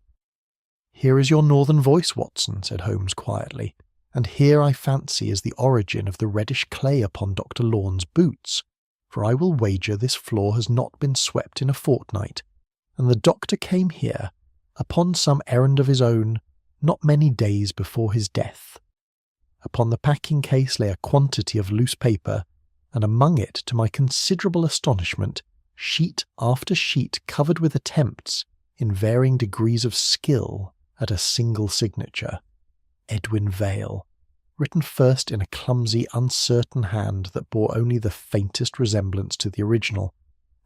"Here is your northern voice, Watson," said Holmes quietly, "and here I fancy is the origin of the reddish clay upon Dr. Lawn's boots, for I will wager this floor has not been swept in a fortnight, and the doctor came here, upon some errand of his own, not many days before his death." Upon the packing case lay a quantity of loose paper, and among it, to my considerable astonishment, sheet after sheet covered with attempts, in varying degrees of skill, at a single signature. Edwin Vale, written first in a clumsy, uncertain hand that bore only the faintest resemblance to the original,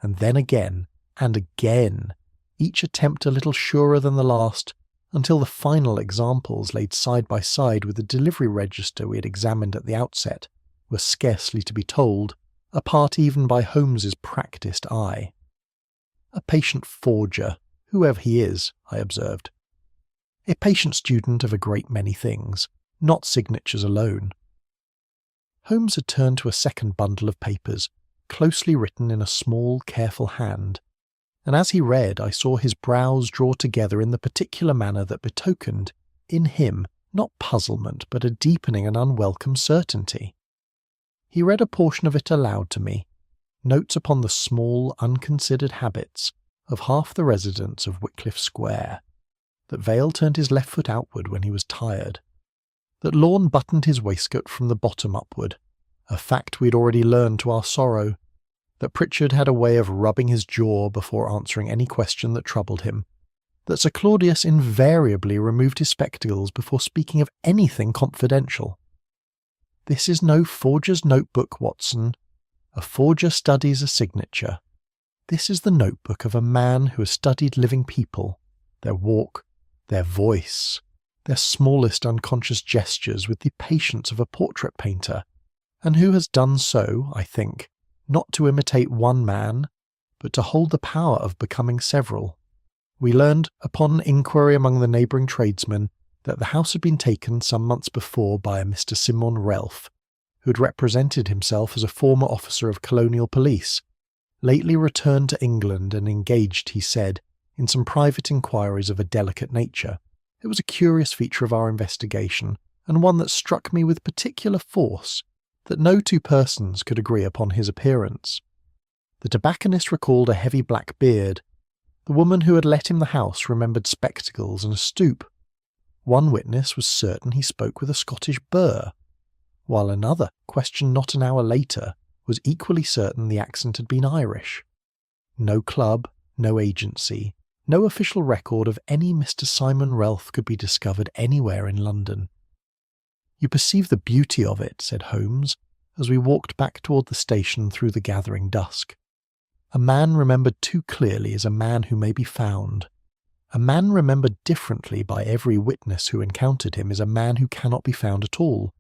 and then again, and again, each attempt a little surer than the last, until the final examples laid side by side with the delivery register we had examined at the outset were scarcely to be told, apart even by Holmes's practised eye. "A patient forger, whoever he is," I observed. "A patient student of a great many things, not signatures alone." Holmes had turned to a second bundle of papers, closely written in a small, careful hand, and as he read I saw his brows draw together in the particular manner that betokened, in him, not puzzlement but a deepening and unwelcome certainty. He read a portion of it aloud to me, notes upon the small, unconsidered habits of half the residents of Wycliffe Square, that Vale turned his left foot outward when he was tired, that Lorne buttoned his waistcoat from the bottom upward, a fact we had already learned to our sorrow, that Pritchard had a way of rubbing his jaw before answering any question that troubled him, that Sir Claudius invariably removed his spectacles before speaking of anything confidential. This is no forger's notebook, Watson. A forger studies a signature. This is the notebook of a man who has studied living people, their walk, their voice, their smallest unconscious gestures with the patience of a portrait painter, and who has done so, I think, not to imitate one man, but to hold the power of becoming several. We learned, upon inquiry among the neighbouring tradesmen, that the house had been taken some months before by a Mr. Simon Relf, who had represented himself as a former officer of colonial police, lately returned to England and engaged, he said, in some private inquiries of a delicate nature. It was a curious feature of our investigation, and one that struck me with particular force, that no 2 persons could agree upon his appearance. The tobacconist recalled a heavy black beard. The woman who had let him the house remembered spectacles and a stoop. One witness was certain he spoke with a Scottish burr, while another, questioned not an hour later, was equally certain the accent had been Irish. No club, no agency, no official record of any Mr. Simon Relf could be discovered anywhere in London. "You perceive the beauty of it," said Holmes, as we walked back toward the station through the gathering dusk. "A man remembered too clearly is a man who may be found. A man remembered differently by every witness who encountered him is a man who cannot be found at all,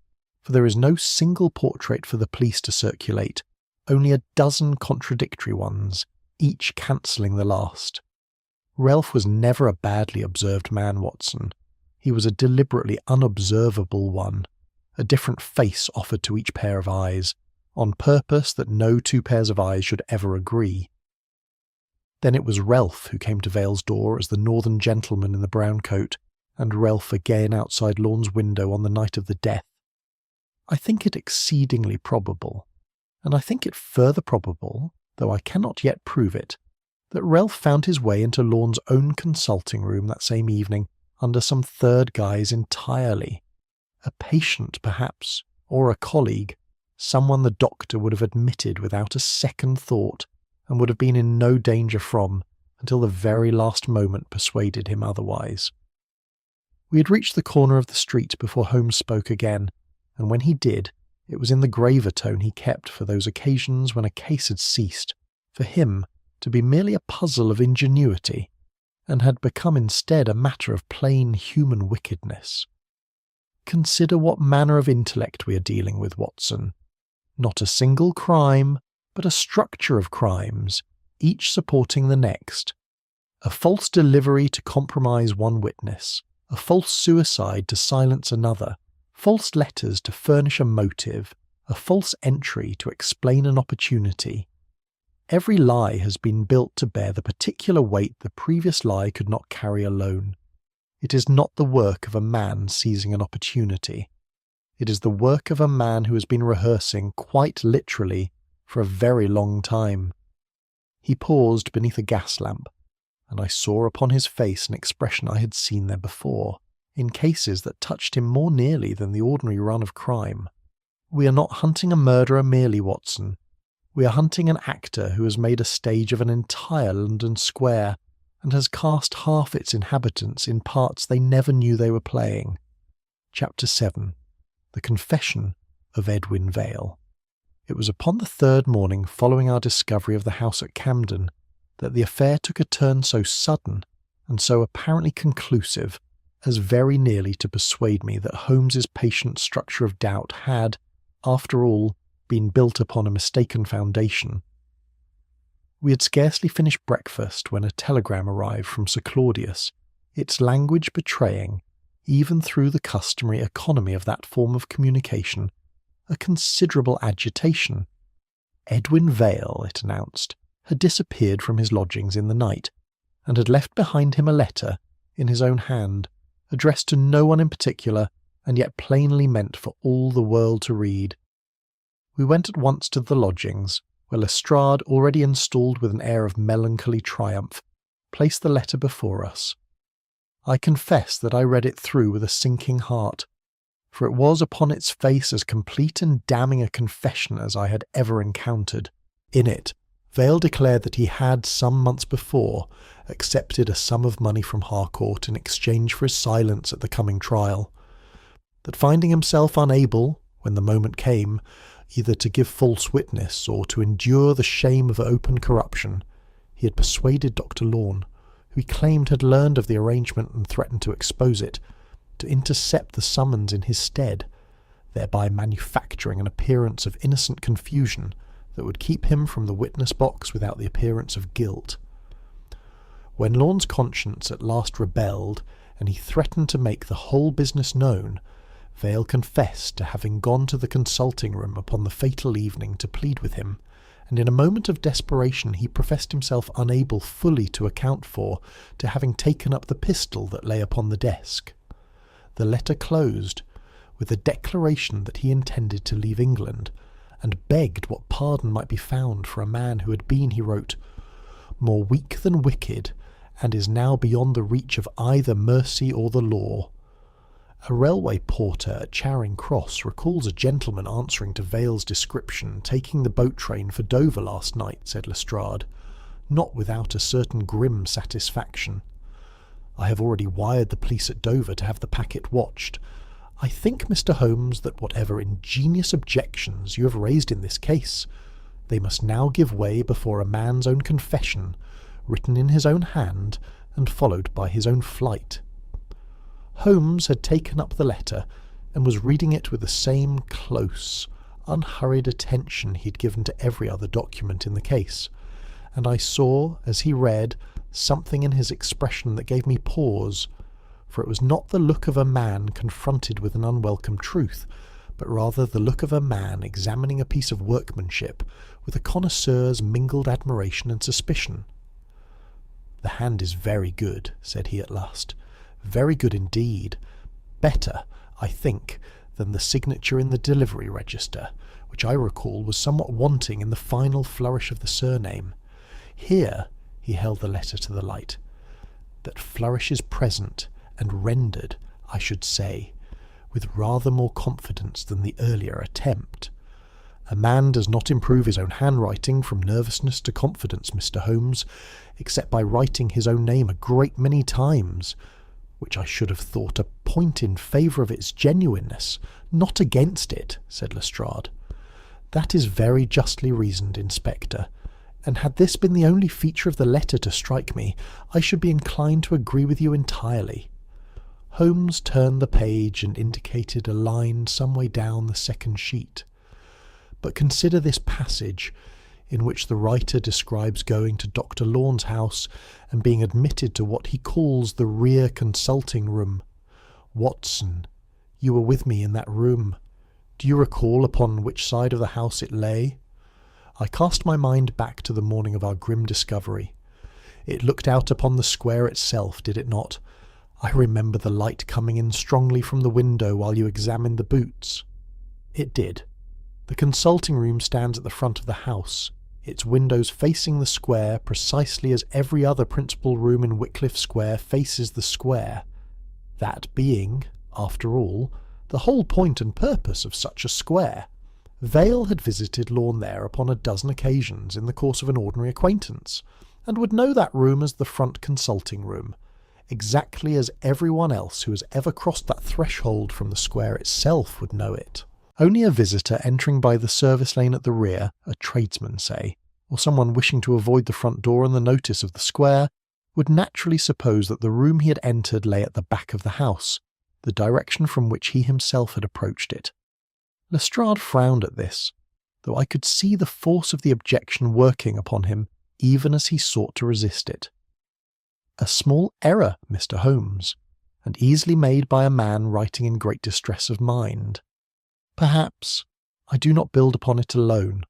for there is no single portrait for the police to circulate, only a dozen contradictory ones, each cancelling the last. Relf was never a badly observed man, Watson. He was a deliberately unobservable one, a different face offered to each pair of eyes, on purpose that no two pairs of eyes should ever agree. Then it was Relf who came to Vale's door as the northern gentleman in the brown coat, and Relf again outside Lorne's window on the night of the death. I think it exceedingly probable, and I think it further probable, though I cannot yet prove it, that Relf found his way into Lorne's own consulting room that same evening under some third guise entirely. A patient, perhaps, or a colleague, someone the doctor would have admitted without a second thought, and would have been in no danger from until the very last moment persuaded him otherwise. We had reached the corner of the street before Holmes spoke again, and when he did, it was in the graver tone he kept for those occasions when a case had ceased, for him, to be merely a puzzle of ingenuity, and had become instead a matter of plain human wickedness. Consider what manner of intellect we are dealing with, Watson. Not a single crime, but a structure of crimes, each supporting the next. A false delivery to compromise one witness, a false suicide to silence another, false letters to furnish a motive, a false entry to explain an opportunity. Every lie has been built to bear the particular weight the previous lie could not carry alone. It is not the work of a man seizing an opportunity. It is the work of a man who has been rehearsing, quite literally, for a very long time. He paused beneath a gas lamp, and I saw upon his face an expression I had seen there before, in cases that touched him more nearly than the ordinary run of crime. We are not hunting a murderer merely, Watson. We are hunting an actor who has made a stage of an entire London square, and has cast half its inhabitants in parts they never knew they were playing. Chapter 7. The Confession of Edwin Vale. It was upon the third morning following our discovery of the house at Camden that the affair took a turn so sudden and so apparently conclusive as very nearly to persuade me that Holmes's patient structure of doubt had, after all, been built upon a mistaken foundation. We had scarcely finished breakfast when a telegram arrived from Sir Claudius, its language betraying, even through the customary economy of that form of communication, a considerable agitation. Edwin Vale, it announced, had disappeared from his lodgings in the night, and had left behind him a letter, in his own hand, addressed to no one in particular, and yet plainly meant for all the world to read. We went at once to the lodgings, where Lestrade, already installed with an air of melancholy triumph, placed the letter before us. I confess that I read it through with a sinking heart, for it was upon its face as complete and damning a confession as I had ever encountered. In it, Vale declared that he had, some months before, accepted a sum of money from Harcourt in exchange for his silence at the coming trial, that finding himself unable, when the moment came, either to give false witness or to endure the shame of open corruption, he had persuaded Dr. Lorne, who he claimed had learned of the arrangement and threatened to expose it, to intercept the summons in his stead, thereby manufacturing an appearance of innocent confusion that would keep him from the witness box without the appearance of guilt. When Lorne's conscience at last rebelled, and he threatened to make the whole business known, Vale confessed to having gone to the consulting room upon the fatal evening to plead with him, and in a moment of desperation he professed himself unable fully to account for to having taken up the pistol that lay upon the desk. The letter closed with a declaration that he intended to leave England, and begged what pardon might be found for a man who had been, he wrote, more weak than wicked, and is now beyond the reach of either mercy or the law. A railway porter at Charing Cross recalls a gentleman answering to Vale's description taking the boat train for Dover last night, said Lestrade, not without a certain grim satisfaction. I have already wired the police at Dover to have the packet watched. I think, Mr. Holmes, that whatever ingenious objections you have raised in this case, they must now give way before a man's own confession, written in his own hand and followed by his own flight. Holmes had taken up the letter and was reading it with the same close, unhurried attention he had given to every other document in the case, and I saw, as he read, something in his expression that gave me pause, for it was not the look of a man confronted with an unwelcome truth, but rather the look of a man examining a piece of workmanship with a connoisseur's mingled admiration and suspicion. "The hand is very good," said he at last. "Very good indeed. Better, I think, than the signature in the delivery register, which I recall was somewhat wanting in the final flourish of the surname. Here," he held the letter to the light, "that flourish is present, and rendered, I should say, with rather more confidence than the earlier attempt. A man does not improve his own handwriting from nervousness to confidence, Mr. Holmes, except by writing his own name a great many times, which I should have thought a point in favour of its genuineness, not against it," said Lestrade. "That is very justly reasoned, Inspector, and had this been the only feature of the letter to strike me, I should be inclined to agree with you entirely." Holmes turned the page and indicated a line some way down the second sheet. "But consider this passage, in which the writer describes going to Dr. Lawn's house and being admitted to what he calls the rear consulting room. Watson, you were with me in that room. Do you recall upon which side of the house it lay? I cast my mind back to the morning of our grim discovery. It looked out upon the square itself, did it not? I remember the light coming in strongly from the window while you examined the boots." "It did. The consulting room stands at the front of the house, its windows facing the square precisely as every other principal room in Wycliffe Square faces the square, that being, after all, the whole point and purpose of such a square. Vale had visited Lawn there upon a dozen occasions in the course of an ordinary acquaintance, and would know that room as the front consulting room, exactly as everyone else who has ever crossed that threshold from the square itself would know it. Only a visitor entering by the service lane at the rear, a tradesman say, or someone wishing to avoid the front door and the notice of the square, would naturally suppose that the room he had entered lay at the back of the house, the direction from which he himself had approached it. Lestrade frowned at this, though I could see the force of the objection working upon him even as he sought to resist it. "A small error, Mr. Holmes, and easily made by a man writing in great distress of mind. Perhaps I do not build upon it alone."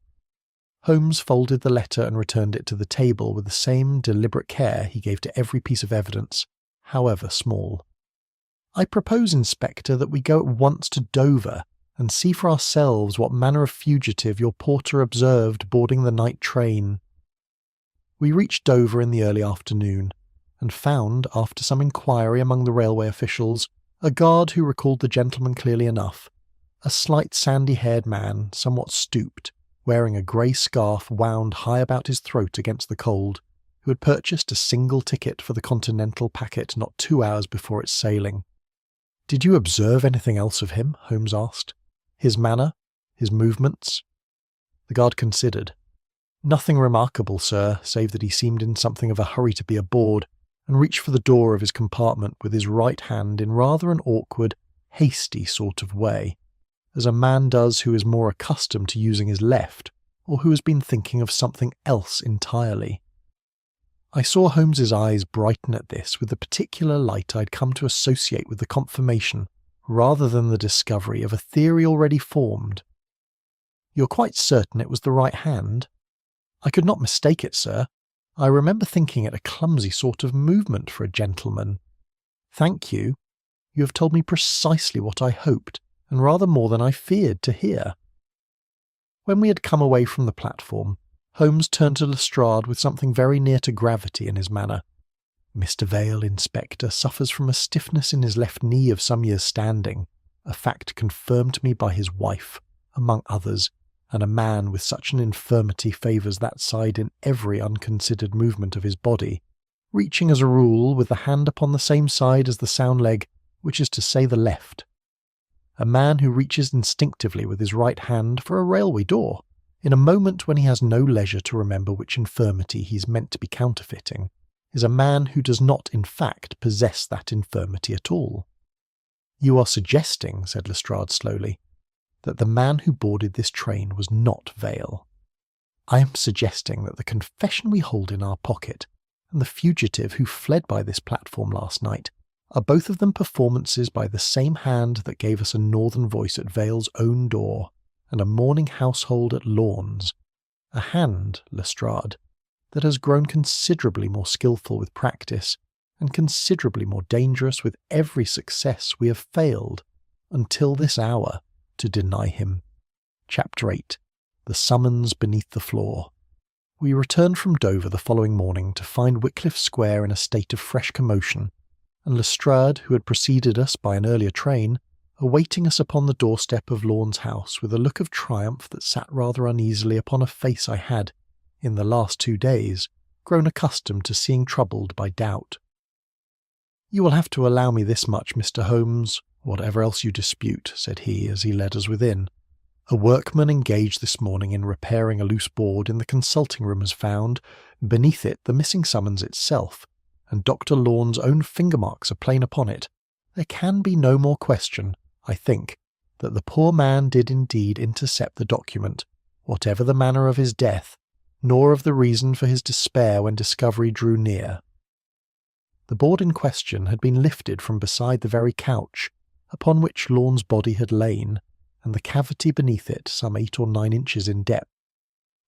Holmes folded the letter and returned it to the table with the same deliberate care he gave to every piece of evidence, however small. "I propose, Inspector, that we go at once to Dover and see for ourselves what manner of fugitive your porter observed boarding the night train." We reached Dover in the early afternoon, and found, after some inquiry among the railway officials, a guard who recalled the gentleman clearly enough, a slight sandy-haired man, somewhat stooped, wearing a grey scarf wound high about his throat against the cold, who had purchased a single ticket for the Continental packet not 2 hours before its sailing. "Did you observe anything else of him?" Holmes asked. "His manner? His movements?" The guard considered. "Nothing remarkable, sir, save that he seemed in something of a hurry to be aboard, and reached for the door of his compartment with his right hand in rather an awkward, hasty sort of way, as a man does who is more accustomed to using his left, or who has been thinking of something else entirely." I saw Holmes's eyes brighten at this with the particular light I had come to associate with the confirmation, rather than the discovery, of a theory already formed. "You're quite certain it was the right hand?" "I could not mistake it, sir. I remember thinking it a clumsy sort of movement for a gentleman." "Thank you. You have told me precisely what I hoped, and rather more than I feared to hear." When we had come away from the platform, Holmes turned to Lestrade with something very near to gravity in his manner. "Mr. Vale, Inspector, suffers from a stiffness in his left knee of some years' standing, a fact confirmed to me by his wife, among others, and a man with such an infirmity favours that side in every unconsidered movement of his body, reaching as a rule with the hand upon the same side as the sound leg, which is to say the left. A man who reaches instinctively with his right hand for a railway door, in a moment when he has no leisure to remember which infirmity he is meant to be counterfeiting, is a man who does not in fact possess that infirmity at all." "You are suggesting," said Lestrade slowly, "that the man who boarded this train was not Vale." "I am suggesting that the confession we hold in our pocket, and the fugitive who fled by this platform last night, Are both of them performances by the same hand that gave us a northern voice at Vale's own door and a morning household at Lorne's? A hand, Lestrade, that has grown considerably more skilful with practice and considerably more dangerous with every success we have failed, until this hour, to deny him. Chapter 8. The Summons Beneath the Floor. We returned from Dover the following morning to find Wycliffe Square in a state of fresh commotion, and Lestrade, who had preceded us by an earlier train, awaiting us upon the doorstep of Lorne's house with a look of triumph that sat rather uneasily upon a face I had, in the last 2 days, grown accustomed to seeing troubled by doubt. "You will have to allow me this much, Mr. Holmes, whatever else you dispute," said he as he led us within. "A workman engaged this morning in repairing a loose board in the consulting room has found, beneath it, the missing summons itself, and Dr. Lorne's own finger marks are plain upon it. There can be no more question, I think, that the poor man did indeed intercept the document, whatever the manner of his death, nor of the reason for his despair when discovery drew near." The board in question had been lifted from beside the very couch upon which Lorne's body had lain, and the cavity beneath it, some 8 or 9 inches in depth,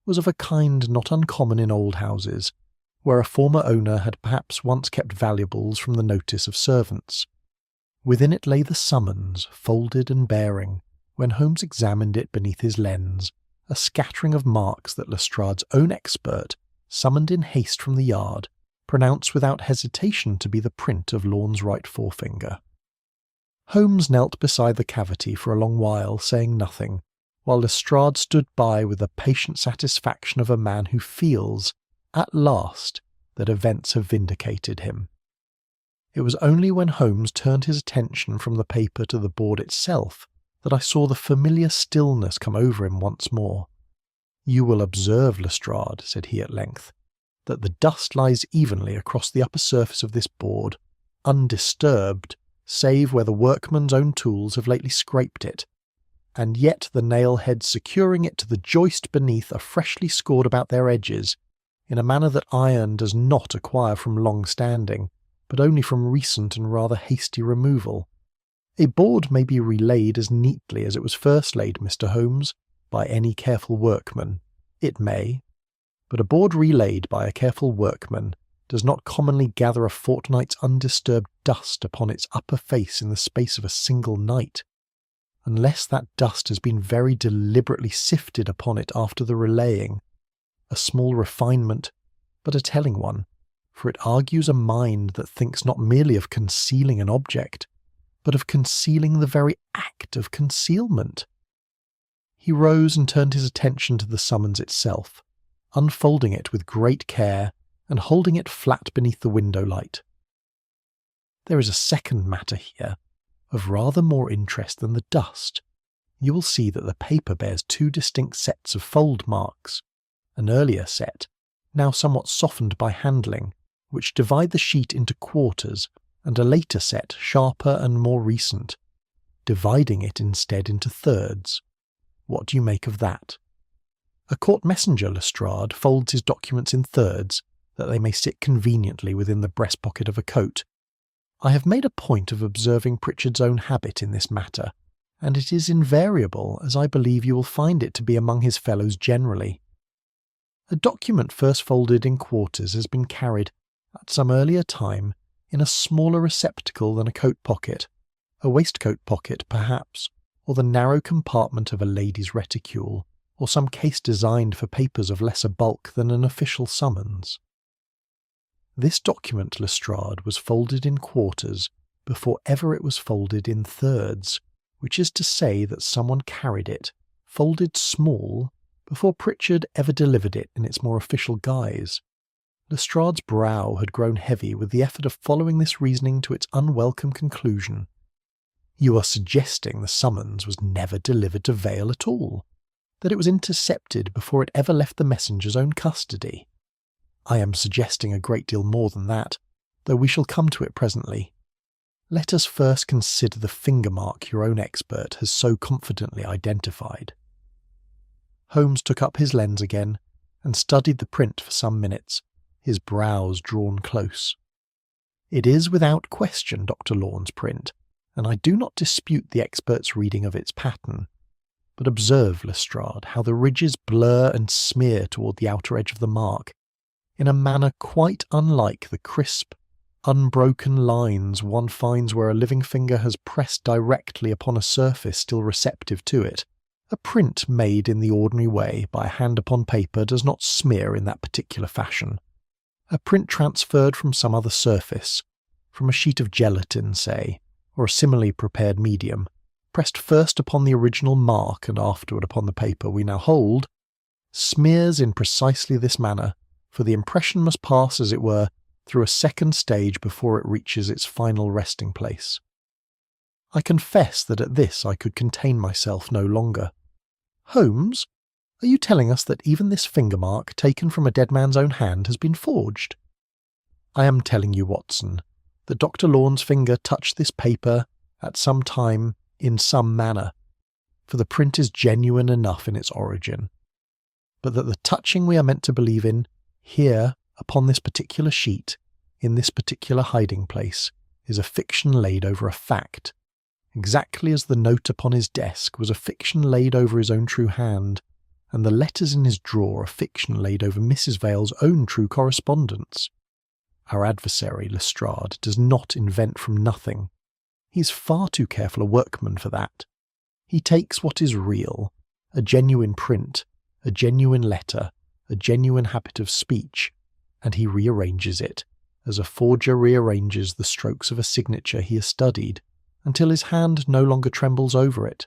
was of a kind not uncommon in old houses, where a former owner had perhaps once kept valuables from the notice of servants. Within it lay the summons, folded and bearing, when Holmes examined it beneath his lens, a scattering of marks that Lestrade's own expert, summoned in haste from the yard, pronounced without hesitation to be the print of Lorne's right forefinger. Holmes knelt beside the cavity for a long while, saying nothing, while Lestrade stood by with the patient satisfaction of a man who feels, at last, that events have vindicated him. It was only when Holmes turned his attention from the paper to the board itself that I saw the familiar stillness come over him once more. "You will observe, Lestrade," said he at length, "that the dust lies evenly across the upper surface of this board, undisturbed, save where the workman's own tools have lately scraped it, and yet the nail-heads securing it to the joist beneath are freshly scored about their edges, in a manner that iron does not acquire from long standing, but only from recent and rather hasty removal. A board may be relaid as neatly as it was first laid, Mr. Holmes, by any careful workman. It may. But a board relaid by a careful workman does not commonly gather a fortnight's undisturbed dust upon its upper face in the space of a single night, unless that dust has been very deliberately sifted upon it after the relaying. A small refinement, but a telling one, for it argues a mind that thinks not merely of concealing an object, but of concealing the very act of concealment." He rose and turned his attention to the summons itself, unfolding it with great care and holding it flat beneath the window light. "There is a second matter here, of rather more interest than the dust. You will see that the paper bears 2 distinct sets of fold marks, an earlier set, now somewhat softened by handling, which divide the sheet into quarters, and a later set, sharper and more recent, dividing it instead into thirds. What do you make of that? A court messenger, Lestrade, folds his documents in thirds, that they may sit conveniently within the breast pocket of a coat. I have made a point of observing Pritchard's own habit in this matter, and it is invariable, as I believe you will find it to be among his fellows generally. A document first folded in quarters has been carried, at some earlier time, in a smaller receptacle than a coat pocket, a waistcoat pocket perhaps, or the narrow compartment of a lady's reticule, or some case designed for papers of lesser bulk than an official summons. This document, Lestrade, was folded in quarters before ever it was folded in thirds, which is to say that someone carried it, folded small, before Pritchard ever delivered it in its more official guise. Lestrade's brow had grown heavy with the effort of following this reasoning to its unwelcome conclusion. "You are suggesting the summons was never delivered to Vale at all, that it was intercepted before it ever left the messenger's own custody." "I am suggesting a great deal more than that, though we shall come to it presently. Let us first consider the finger mark your own expert has so confidently identified." Holmes took up his lens again and studied the print for some minutes, his brows drawn close. It is without question Dr. Lorne's print, and I do not dispute the expert's reading of its pattern. But observe, Lestrade, how the ridges blur and smear toward the outer edge of the mark, in a manner quite unlike the crisp, unbroken lines one finds where a living finger has pressed directly upon a surface still receptive to it. A print made in the ordinary way by a hand upon paper does not smear in that particular fashion. A print transferred from some other surface, from a sheet of gelatin, say, or a similarly prepared medium, pressed first upon the original mark and afterward upon the paper we now hold, smears in precisely this manner, for the impression must pass, as it were, through a second stage before it reaches its final resting place. I confess that at this I could contain myself no longer. Holmes, are you telling us that even this finger mark, taken from a dead man's own hand, has been forged? I am telling you, Watson, that Dr. Lorne's finger touched this paper at some time in some manner, for the print is genuine enough in its origin, but that the touching we are meant to believe in, here, upon this particular sheet, in this particular hiding place, is a fiction laid over a fact, exactly as the note upon his desk was a fiction laid over his own true hand, and the letters in his drawer a fiction laid over Mrs. Vale's own true correspondence. Our adversary, Lestrade, does not invent from nothing. He is far too careful a workman for that. He takes what is real, a genuine print, a genuine letter, a genuine habit of speech, and he rearranges it, as a forger rearranges the strokes of a signature he has studied, until his hand no longer trembles over it.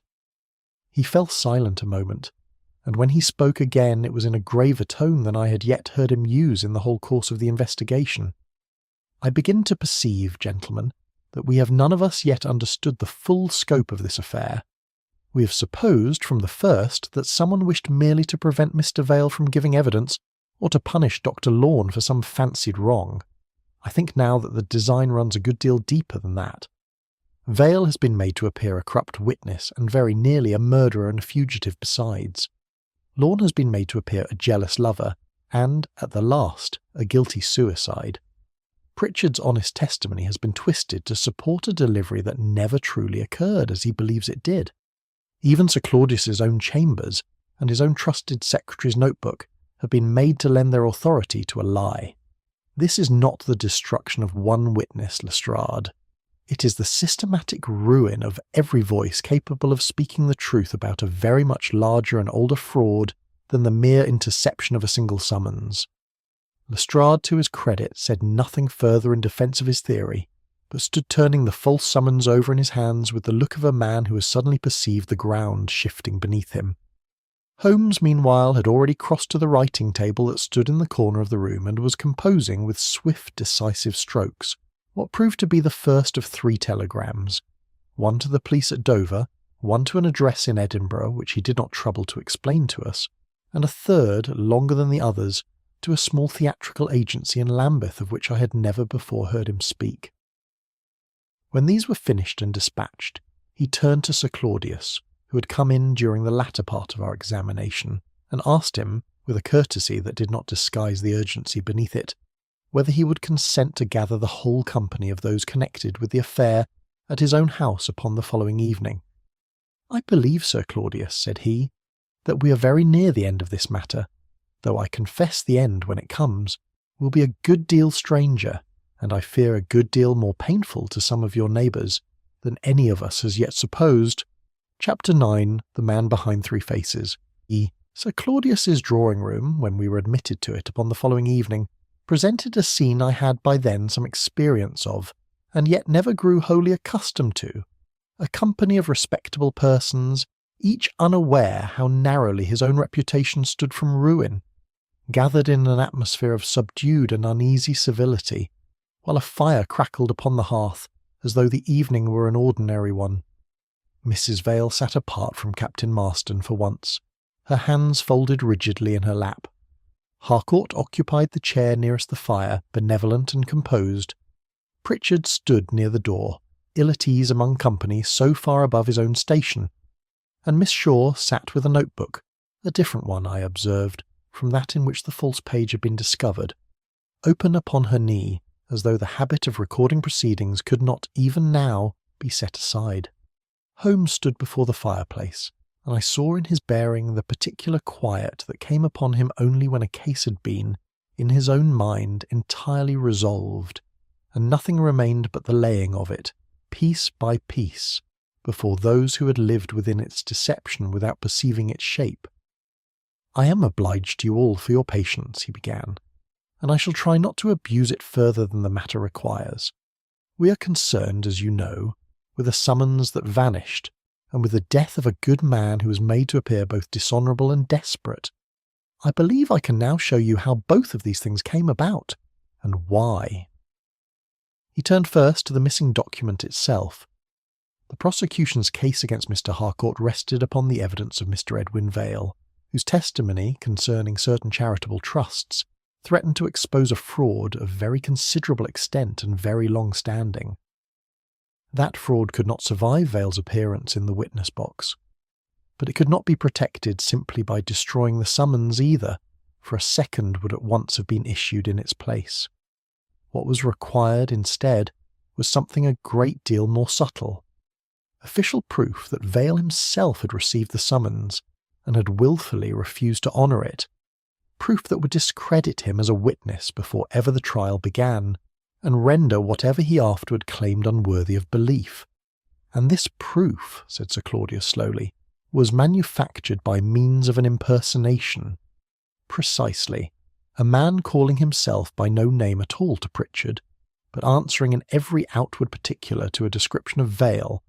He fell silent a moment, and when he spoke again it was in a graver tone than I had yet heard him use in the whole course of the investigation. I begin to perceive, gentlemen, that we have none of us yet understood the full scope of this affair. We have supposed from the first that someone wished merely to prevent Mr. Vale from giving evidence, or to punish Dr. Lorne for some fancied wrong. I think now that the design runs a good deal deeper than that. Vale has been made to appear a corrupt witness, and very nearly a murderer and a fugitive besides. Lorne has been made to appear a jealous lover, and, at the last, a guilty suicide. Pritchard's honest testimony has been twisted to support a delivery that never truly occurred, as he believes it did. Even Sir Claudius's own chambers, and his own trusted secretary's notebook, have been made to lend their authority to a lie. This is not the destruction of one witness, Lestrade. It is the systematic ruin of every voice capable of speaking the truth about a very much larger and older fraud than the mere interception of a single summons. Lestrade, to his credit, said nothing further in defence of his theory, but stood turning the false summons over in his hands with the look of a man who has suddenly perceived the ground shifting beneath him. Holmes, meanwhile, had already crossed to the writing table that stood in the corner of the room and was composing with swift, decisive strokes what proved to be the first of 3 telegrams, one to the police at Dover, one to an address in Edinburgh which he did not trouble to explain to us, and a third, longer than the others, to a small theatrical agency in Lambeth of which I had never before heard him speak. When these were finished and dispatched, he turned to Sir Claudius, who had come in during the latter part of our examination, and asked him, with a courtesy that did not disguise the urgency beneath it, whether he would consent to gather the whole company of those connected with the affair at his own house upon the following evening. "I believe, Sir Claudius," said he, "that we are very near the end of this matter, though I confess the end, when it comes, will be a good deal stranger, and I fear a good deal more painful to some of your neighbours than any of us has yet supposed." Chapter 9. The Man Behind 3 Faces. Sir Claudius's drawing-room, when we were admitted to it upon the following evening, presented a scene I had by then some experience of, and yet never grew wholly accustomed to. A company of respectable persons, each unaware how narrowly his own reputation stood from ruin, gathered in an atmosphere of subdued and uneasy civility, while a fire crackled upon the hearth as though the evening were an ordinary one. Mrs. Vale sat apart from Captain Marston for once, her hands folded rigidly in her lap. Harcourt occupied the chair nearest the fire, benevolent and composed. Pritchard stood near the door, ill at ease among company so far above his own station, and Miss Shaw sat with a notebook, a different one, I observed, from that in which the false page had been discovered, open upon her knee, as though the habit of recording proceedings could not even now be set aside. Holmes stood before the fireplace, and I saw in his bearing the particular quiet that came upon him only when a case had been, in his own mind, entirely resolved, and nothing remained but the laying of it, piece by piece, before those who had lived within its deception without perceiving its shape. "I am obliged to you all for your patience," he began, "and I shall try not to abuse it further than the matter requires. We are concerned, as you know, with a summons that vanished, and with the death of a good man who was made to appear both dishonourable and desperate. I believe I can now show you how both of these things came about, and why." He turned first to the missing document itself. The prosecution's case against Mr. Harcourt rested upon the evidence of Mr. Edwin Vale, whose testimony concerning certain charitable trusts threatened to expose a fraud of very considerable extent and very long standing. That fraud could not survive Vale's appearance in the witness box, but it could not be protected simply by destroying the summons either, for a second would at once have been issued in its place. What was required instead was something a great deal more subtle. Official proof that Vale himself had received the summons and had wilfully refused to honour it. Proof that would discredit him as a witness before ever the trial began, and render whatever he afterward claimed unworthy of belief. "And this proof," said Sir Claudius slowly, "was manufactured by means of an impersonation." "Precisely. A man calling himself by no name at all to Pritchard, but answering in every outward particular to a description of Vale,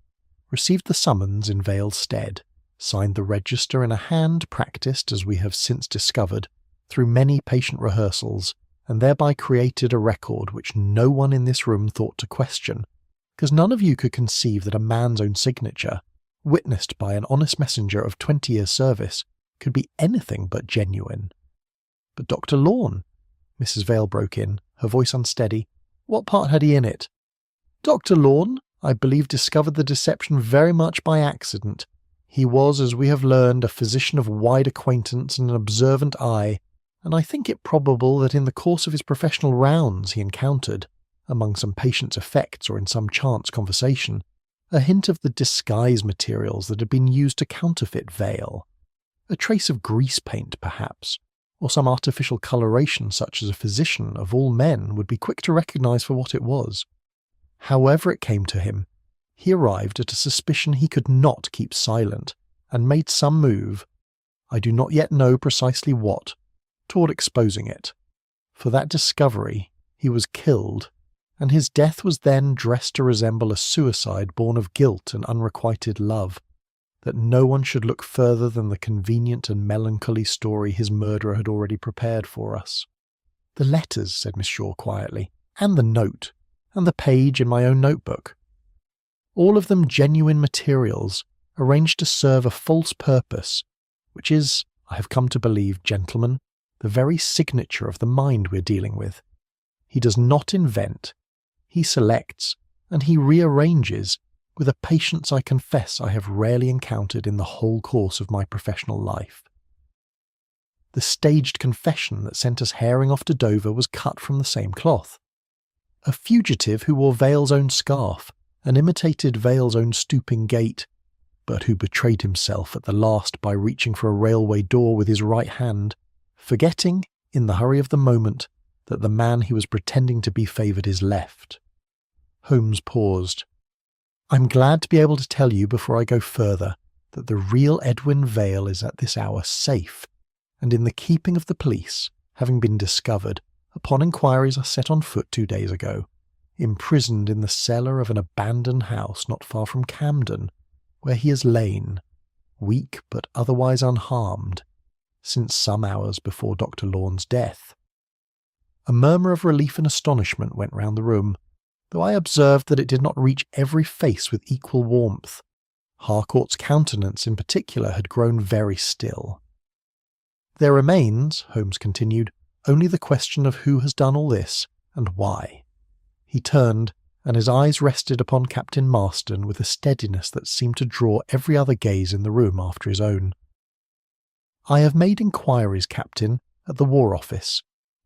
received the summons in Vale's stead, signed the register in a hand practised, as we have since discovered, through many patient rehearsals, and thereby created a record which no one in this room thought to question, because none of you could conceive that a man's own signature, witnessed by an honest messenger of 20 years' service, could be anything but genuine." "But Dr. Lorne," Mrs. Vale broke in, her voice unsteady, "what part had he in it?" "Dr. Lorne, I believe, discovered the deception very much by accident. He was, as we have learned, a physician of wide acquaintance and an observant eye, and I think it probable that in the course of his professional rounds he encountered, among some patient's effects or in some chance conversation, a hint of the disguise materials that had been used to counterfeit Vale. A trace of grease paint, perhaps, or some artificial coloration such as a physician, of all men, would be quick to recognise for what it was. However it came to him, he arrived at a suspicion he could not keep silent, and made some move, I do not yet know precisely what, toward exposing it. For that discovery he was killed, and his death was then dressed to resemble a suicide born of guilt and unrequited love, that no one should look further than the convenient and melancholy story his murderer had already prepared for us." "The letters," said Miss Shaw quietly, "and the note, and the page in my own notebook. All of them genuine materials, arranged to serve a false purpose, which is, I have come to believe, gentlemen, the very signature of the mind we're dealing with. He does not invent, he selects, and he rearranges, with a patience I confess I have rarely encountered in the whole course of my professional life. The staged confession that sent us herring off to Dover was cut from the same cloth. A fugitive who wore Vale's own scarf, and imitated Vale's own stooping gait, but who betrayed himself at the last by reaching for a railway door with his right hand, forgetting, in the hurry of the moment, that the man he was pretending to be favoured his left." Holmes paused. "I'm glad to be able to tell you before I go further that the real Edwin Vale is at this hour safe, and in the keeping of the police, having been discovered, upon inquiries I set on foot 2 days ago, imprisoned in the cellar of an abandoned house not far from Camden, where he has lain, weak but otherwise unharmed, since some hours before Dr. Lorne's death." A murmur of relief and astonishment went round the room, though I observed that it did not reach every face with equal warmth. Harcourt's countenance in particular had grown very still. "There remains," Holmes continued, "only the question of who has done all this, and why." He turned, and his eyes rested upon Captain Marston with a steadiness that seemed to draw every other gaze in the room after his own. "I have made inquiries, Captain, at the War Office,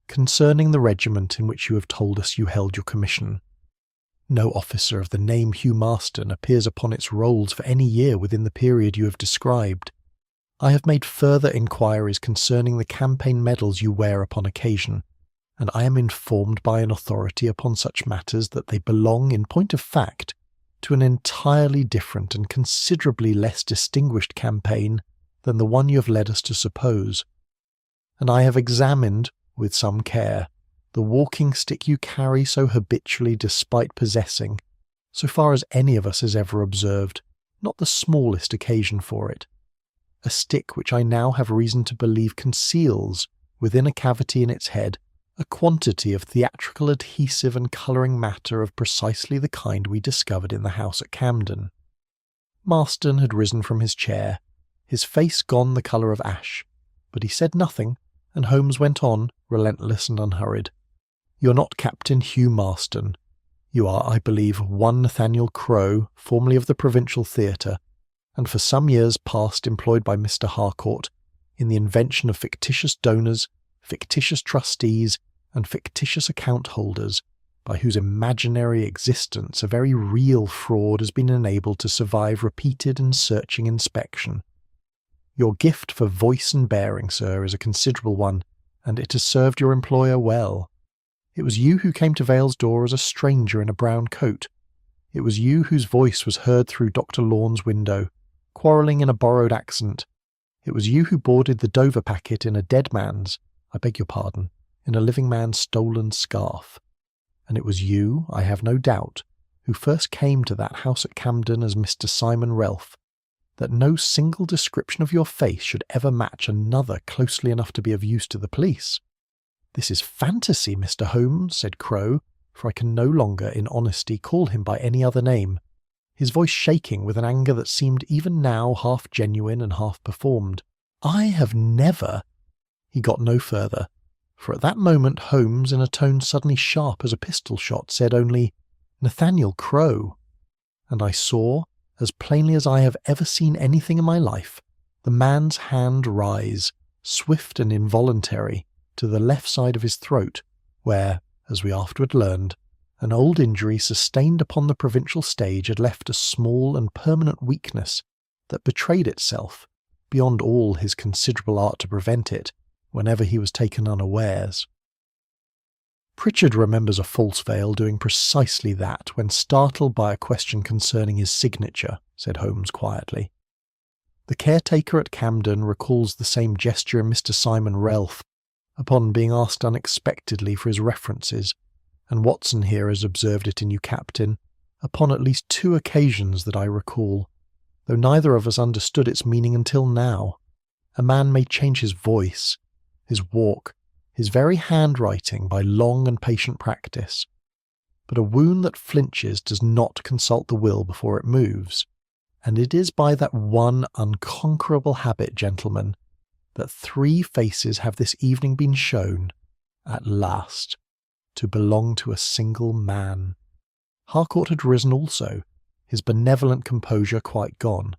concerning the regiment in which you have told us you held your commission. No officer of the name Hugh Marston appears upon its rolls for any year within the period you have described. I have made further inquiries concerning the campaign medals you wear upon occasion, and I am informed by an authority upon such matters that they belong, in point of fact, to an entirely different and considerably less distinguished campaign than the one you have led us to suppose. And I have examined, with some care, the walking stick you carry so habitually despite possessing, so far as any of us has ever observed, not the smallest occasion for it. A stick which I now have reason to believe conceals, within a cavity in its head, a quantity of theatrical adhesive and colouring matter of precisely the kind we discovered in the house at Camden. Marston had risen from his chair, his face gone the colour of ash, but he said nothing, and Holmes went on, relentless and unhurried. "You're not Captain Hugh Marston. You are, I believe, one Nathaniel Crowe, formerly of the Provincial Theatre, and for some years past employed by Mr. Harcourt in the invention of fictitious donors, fictitious trustees, and fictitious account holders, by whose imaginary existence a very real fraud has been enabled to survive repeated and searching inspection. Your gift for voice and bearing, sir, is a considerable one, and it has served your employer well. It was you who came to Vale's door as a stranger in a brown coat. It was you whose voice was heard through Dr. Lawn's window, quarrelling in a borrowed accent. It was you who boarded the Dover packet in a dead man's, I beg your pardon, in a living man's stolen scarf. And it was you, I have no doubt, who first came to that house at Camden as Mr. Simon Relf. That no single description of your face should ever match another closely enough to be of use to the police. This is fantasy, Mr. Holmes, said Crowe, for I can no longer, in honesty, call him by any other name, his voice shaking with an anger that seemed even now half genuine and half performed. I have never— He got no further, for at that moment Holmes, in a tone suddenly sharp as a pistol shot, said only, "Nathaniel Crowe," and I saw, as plainly as I have ever seen anything in my life, the man's hand rise, swift and involuntary, to the left side of his throat, where, as we afterward learned, an old injury sustained upon the provincial stage had left a small and permanent weakness that betrayed itself, beyond all his considerable art to prevent it, whenever he was taken unawares. Pritchard remembers a false veil doing precisely that when startled by a question concerning his signature, said Holmes quietly. The caretaker at Camden recalls the same gesture in Mr. Simon Relf, upon being asked unexpectedly for his references, and Watson here has observed it in you, Captain, upon at least 2 occasions that I recall, though neither of us understood its meaning until now. A man may change his voice, his walk, his very handwriting by long and patient practice, but a wound that flinches does not consult the will before it moves, and it is by that one unconquerable habit, gentlemen, that 3 faces have this evening been shown, at last, to belong to a single man. Harcourt had risen also, his benevolent composure quite gone.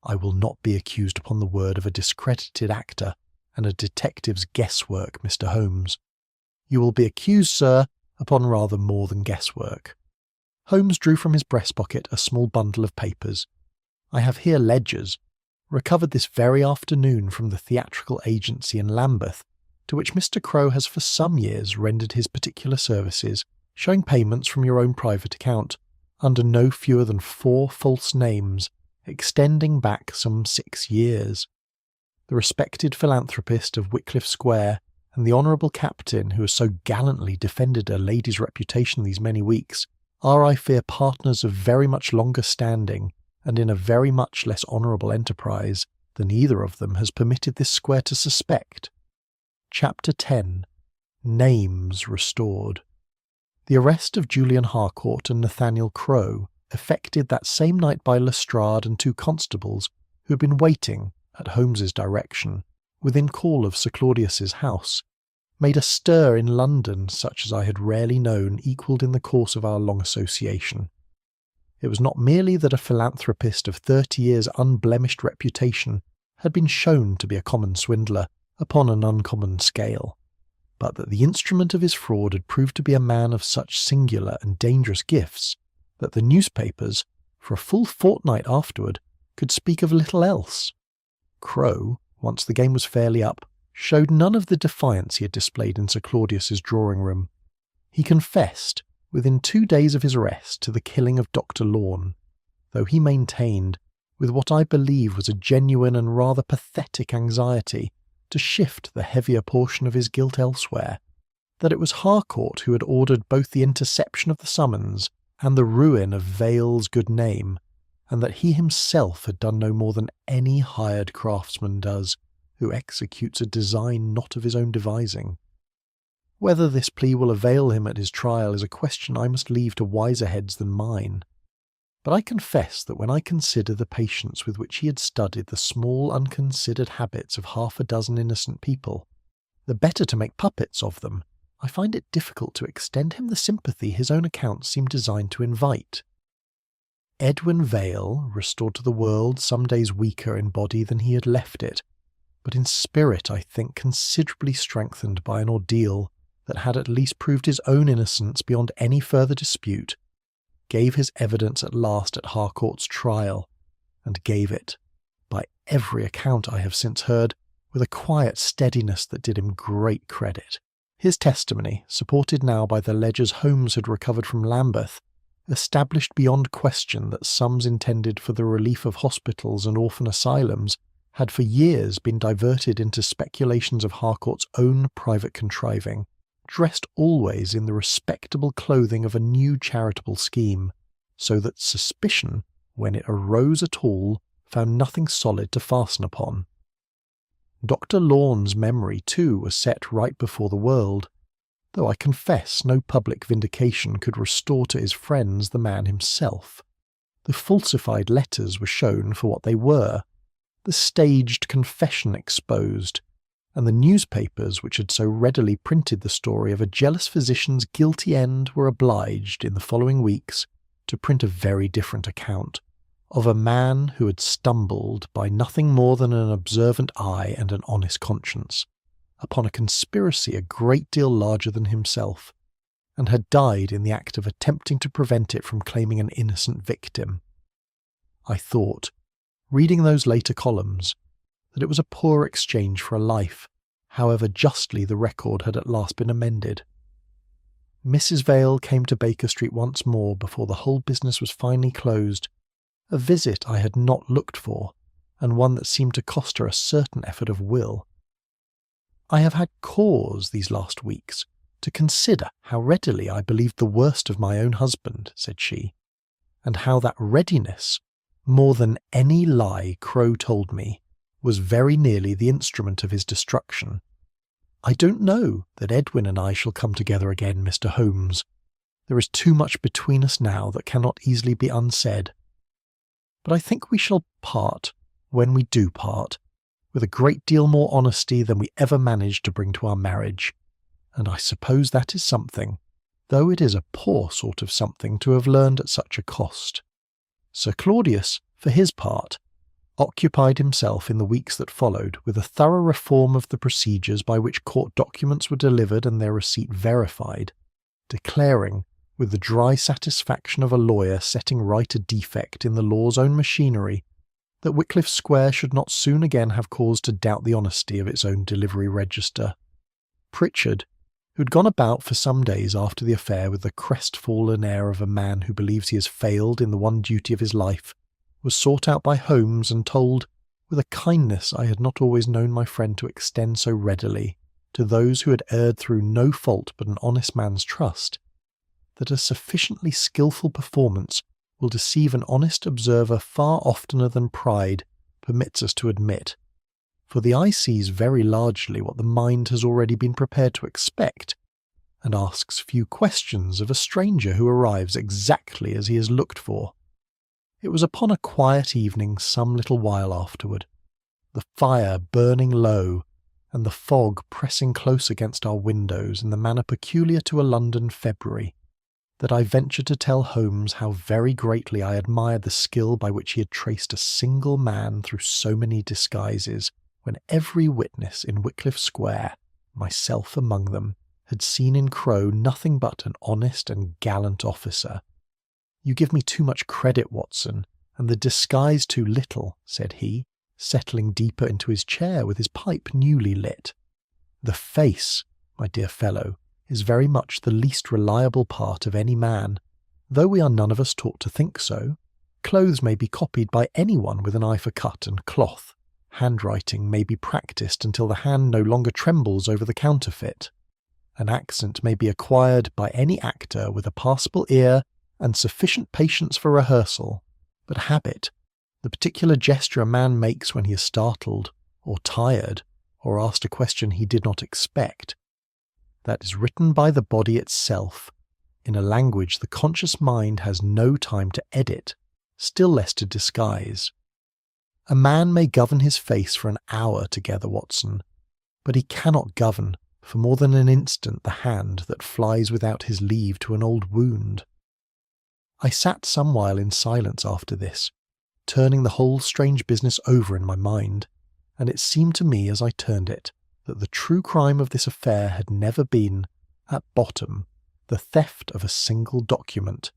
I will not be accused upon the word of a discredited actor and a detective's guesswork, Mr. Holmes. You will be accused, sir, upon rather more than guesswork. Holmes drew from his breast pocket a small bundle of papers. I have here ledgers, recovered this very afternoon from the theatrical agency in Lambeth, to which Mr. Crowe has for some years rendered his particular services, showing payments from your own private account, under no fewer than 4 false names, extending back some 6 years. The respected philanthropist of Wycliffe Square, and the honourable captain who has so gallantly defended a lady's reputation these many weeks, are, I fear, partners of very much longer standing, and in a very much less honourable enterprise than either of them has permitted this square to suspect. Chapter 10. Names Restored. The arrest of Julian Harcourt and Nathaniel Crowe, effected that same night by Lestrade and 2 constables, who had been waiting, at Holmes's direction, within call of Sir Claudius's house, made a stir in London such as I had rarely known equalled in the course of our long association. It was not merely that a philanthropist of 30 years' unblemished reputation had been shown to be a common swindler upon an uncommon scale, but that the instrument of his fraud had proved to be a man of such singular and dangerous gifts that the newspapers, for a full fortnight afterward, could speak of little else. Crowe, once the game was fairly up, showed none of the defiance he had displayed in Sir Claudius's drawing-room. He confessed, within 2 days of his arrest, to the killing of Dr. Lorne, though he maintained, with what I believe was a genuine and rather pathetic anxiety, to shift the heavier portion of his guilt elsewhere, that it was Harcourt who had ordered both the interception of the summons and the ruin of Vale's good name, and that he himself had done no more than any hired craftsman does, who executes a design not of his own devising. Whether this plea will avail him at his trial is a question I must leave to wiser heads than mine. But I confess that when I consider the patience with which he had studied the small unconsidered habits of 6 innocent people, the better to make puppets of them, I find it difficult to extend him the sympathy his own accounts seem designed to invite. Edwin Vale, restored to the world some days weaker in body than he had left it, but in spirit I think considerably strengthened by an ordeal that had at least proved his own innocence beyond any further dispute, gave his evidence at last at Harcourt's trial, and gave it, by every account I have since heard, with a quiet steadiness that did him great credit. His testimony, supported now by the ledgers Holmes had recovered from Lambeth, established beyond question that sums intended for the relief of hospitals and orphan asylums had for years been diverted into speculations of Harcourt's own private contriving, dressed always in the respectable clothing of a new charitable scheme, so that suspicion, when it arose at all, found nothing solid to fasten upon. Dr. Lorne's memory, too, was set right before the world, though I confess no public vindication could restore to his friends the man himself. The falsified letters were shown for what they were, the staged confession exposed, and the newspapers which had so readily printed the story of a jealous physician's guilty end were obliged, in the following weeks, to print a very different account, of a man who had stumbled by nothing more than an observant eye and an honest conscience, upon a conspiracy a great deal larger than himself, and had died in the act of attempting to prevent it from claiming an innocent victim. I thought, reading those later columns, that it was a poor exchange for a life, however justly the record had at last been amended. Mrs. Vale came to Baker Street once more before the whole business was finally closed, a visit I had not looked for, and one that seemed to cost her a certain effort of will. I have had cause these last weeks to consider how readily I believed the worst of my own husband, said she, and how that readiness, more than any lie Crowe told me, was very nearly the instrument of his destruction. I don't know that Edwin and I shall come together again, Mr. Holmes. There is too much between us now that cannot easily be unsaid. But I think we shall part, when we do part, with a great deal more honesty than we ever managed to bring to our marriage, and I suppose that is something, though it is a poor sort of something to have learned at such a cost. Sir Claudius, for his part, occupied himself in the weeks that followed with a thorough reform of the procedures by which court documents were delivered and their receipt verified, declaring, with the dry satisfaction of a lawyer setting right a defect in the law's own machinery, that Wycliffe Square should not soon again have cause to doubt the honesty of its own delivery register. Pritchard, who had gone about for some days after the affair with the crestfallen air of a man who believes he has failed in the one duty of his life, was sought out by Holmes and told, with a kindness I had not always known my friend to extend so readily, to those who had erred through no fault but an honest man's trust, that a sufficiently skilful performance will deceive an honest observer far oftener than pride permits us to admit, for the eye sees very largely what the mind has already been prepared to expect, and asks few questions of a stranger who arrives exactly as he is looked for. It was upon a quiet evening some little while afterward, the fire burning low, and the fog pressing close against our windows in the manner peculiar to a London February, that I ventured to tell Holmes how very greatly I admired the skill by which he had traced a single man through so many disguises, when every witness in Wycliffe Square myself among them, had seen in Crow nothing but an honest and gallant officer. "You give me too much credit, Watson, and the disguise too little," said he, settling deeper into his chair with his pipe newly lit. "The face, my dear fellow, is very much the least reliable part of any man, though we are none of us taught to think so. Clothes may be copied by anyone with an eye for cut and cloth. Handwriting may be practised until the hand no longer trembles over the counterfeit. An accent may be acquired by any actor with a passable ear and sufficient patience for rehearsal, but habit, the particular gesture a man makes when he is startled, or tired, or asked a question he did not expect, that is written by the body itself, in a language the conscious mind has no time to edit, still less to disguise. A man may govern his face for an hour together, Watson, but he cannot govern for more than an instant the hand that flies without his leave to an old wound." I sat some while in silence after this, turning the whole strange business over in my mind, and it seemed to me as I turned it that the true crime of this affair had never been, at bottom, the theft of a single document,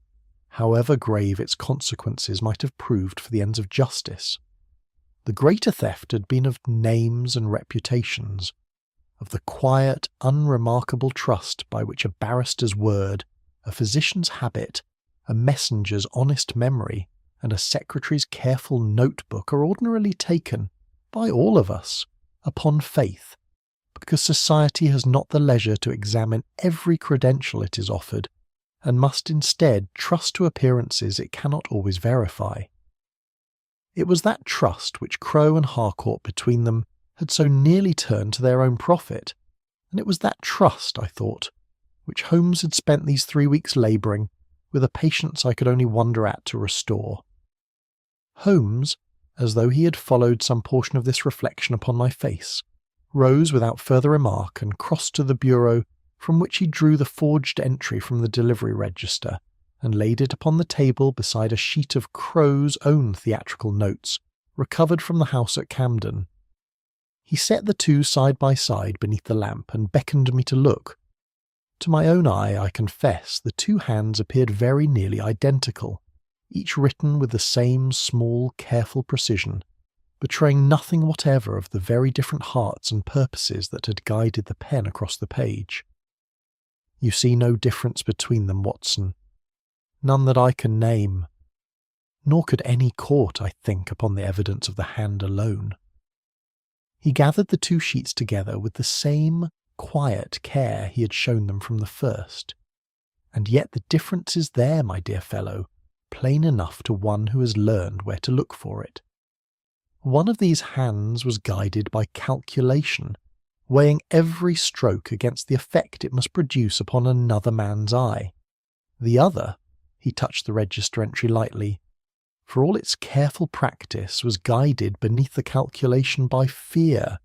however grave its consequences might have proved for the ends of justice. The greater theft had been of names and reputations, of the quiet, unremarkable trust by which a barrister's word, a physician's habit, a messenger's honest memory, and a secretary's careful notebook are ordinarily taken, by all of us, upon faith, because society has not the leisure to examine every credential it is offered, and must instead trust to appearances it cannot always verify. It was that trust which Crow and Harcourt between them had so nearly turned to their own profit, and it was that trust, I thought, which Holmes had spent these 3 weeks labouring, with a patience I could only wonder at, to restore. Holmes, as though he had followed some portion of this reflection upon my face, rose without further remark and crossed to the bureau, from which he drew the forged entry from the delivery register, and laid it upon the table beside a sheet of Crow's own theatrical notes, recovered from the house at Camden. He set the two side by side beneath the lamp and beckoned me to look. To my own eye, I confess, the two hands appeared very nearly identical, each written with the same small, careful precision, betraying nothing whatever of the very different hearts and purposes that had guided the pen across the page. "You see no difference between them, Watson. None that I can name. Nor could any court, I think, upon the evidence of the hand alone." He gathered the two sheets together with the same quiet care he had shown them from the first. "And yet the difference is there, my dear fellow, plain enough to one who has learned where to look for it. One of these hands was guided by calculation, weighing every stroke against the effect it must produce upon another man's eye. The other," he touched the register entry lightly, "for all its careful practice, was guided beneath the calculation by fear.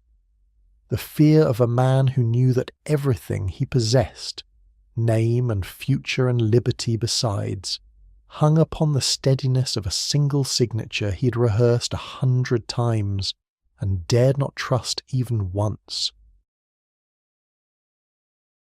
The fear of a man who knew that everything he possessed, name and future and liberty besides, hung upon the steadiness of a single signature he had rehearsed 100 times, and dared not trust even once.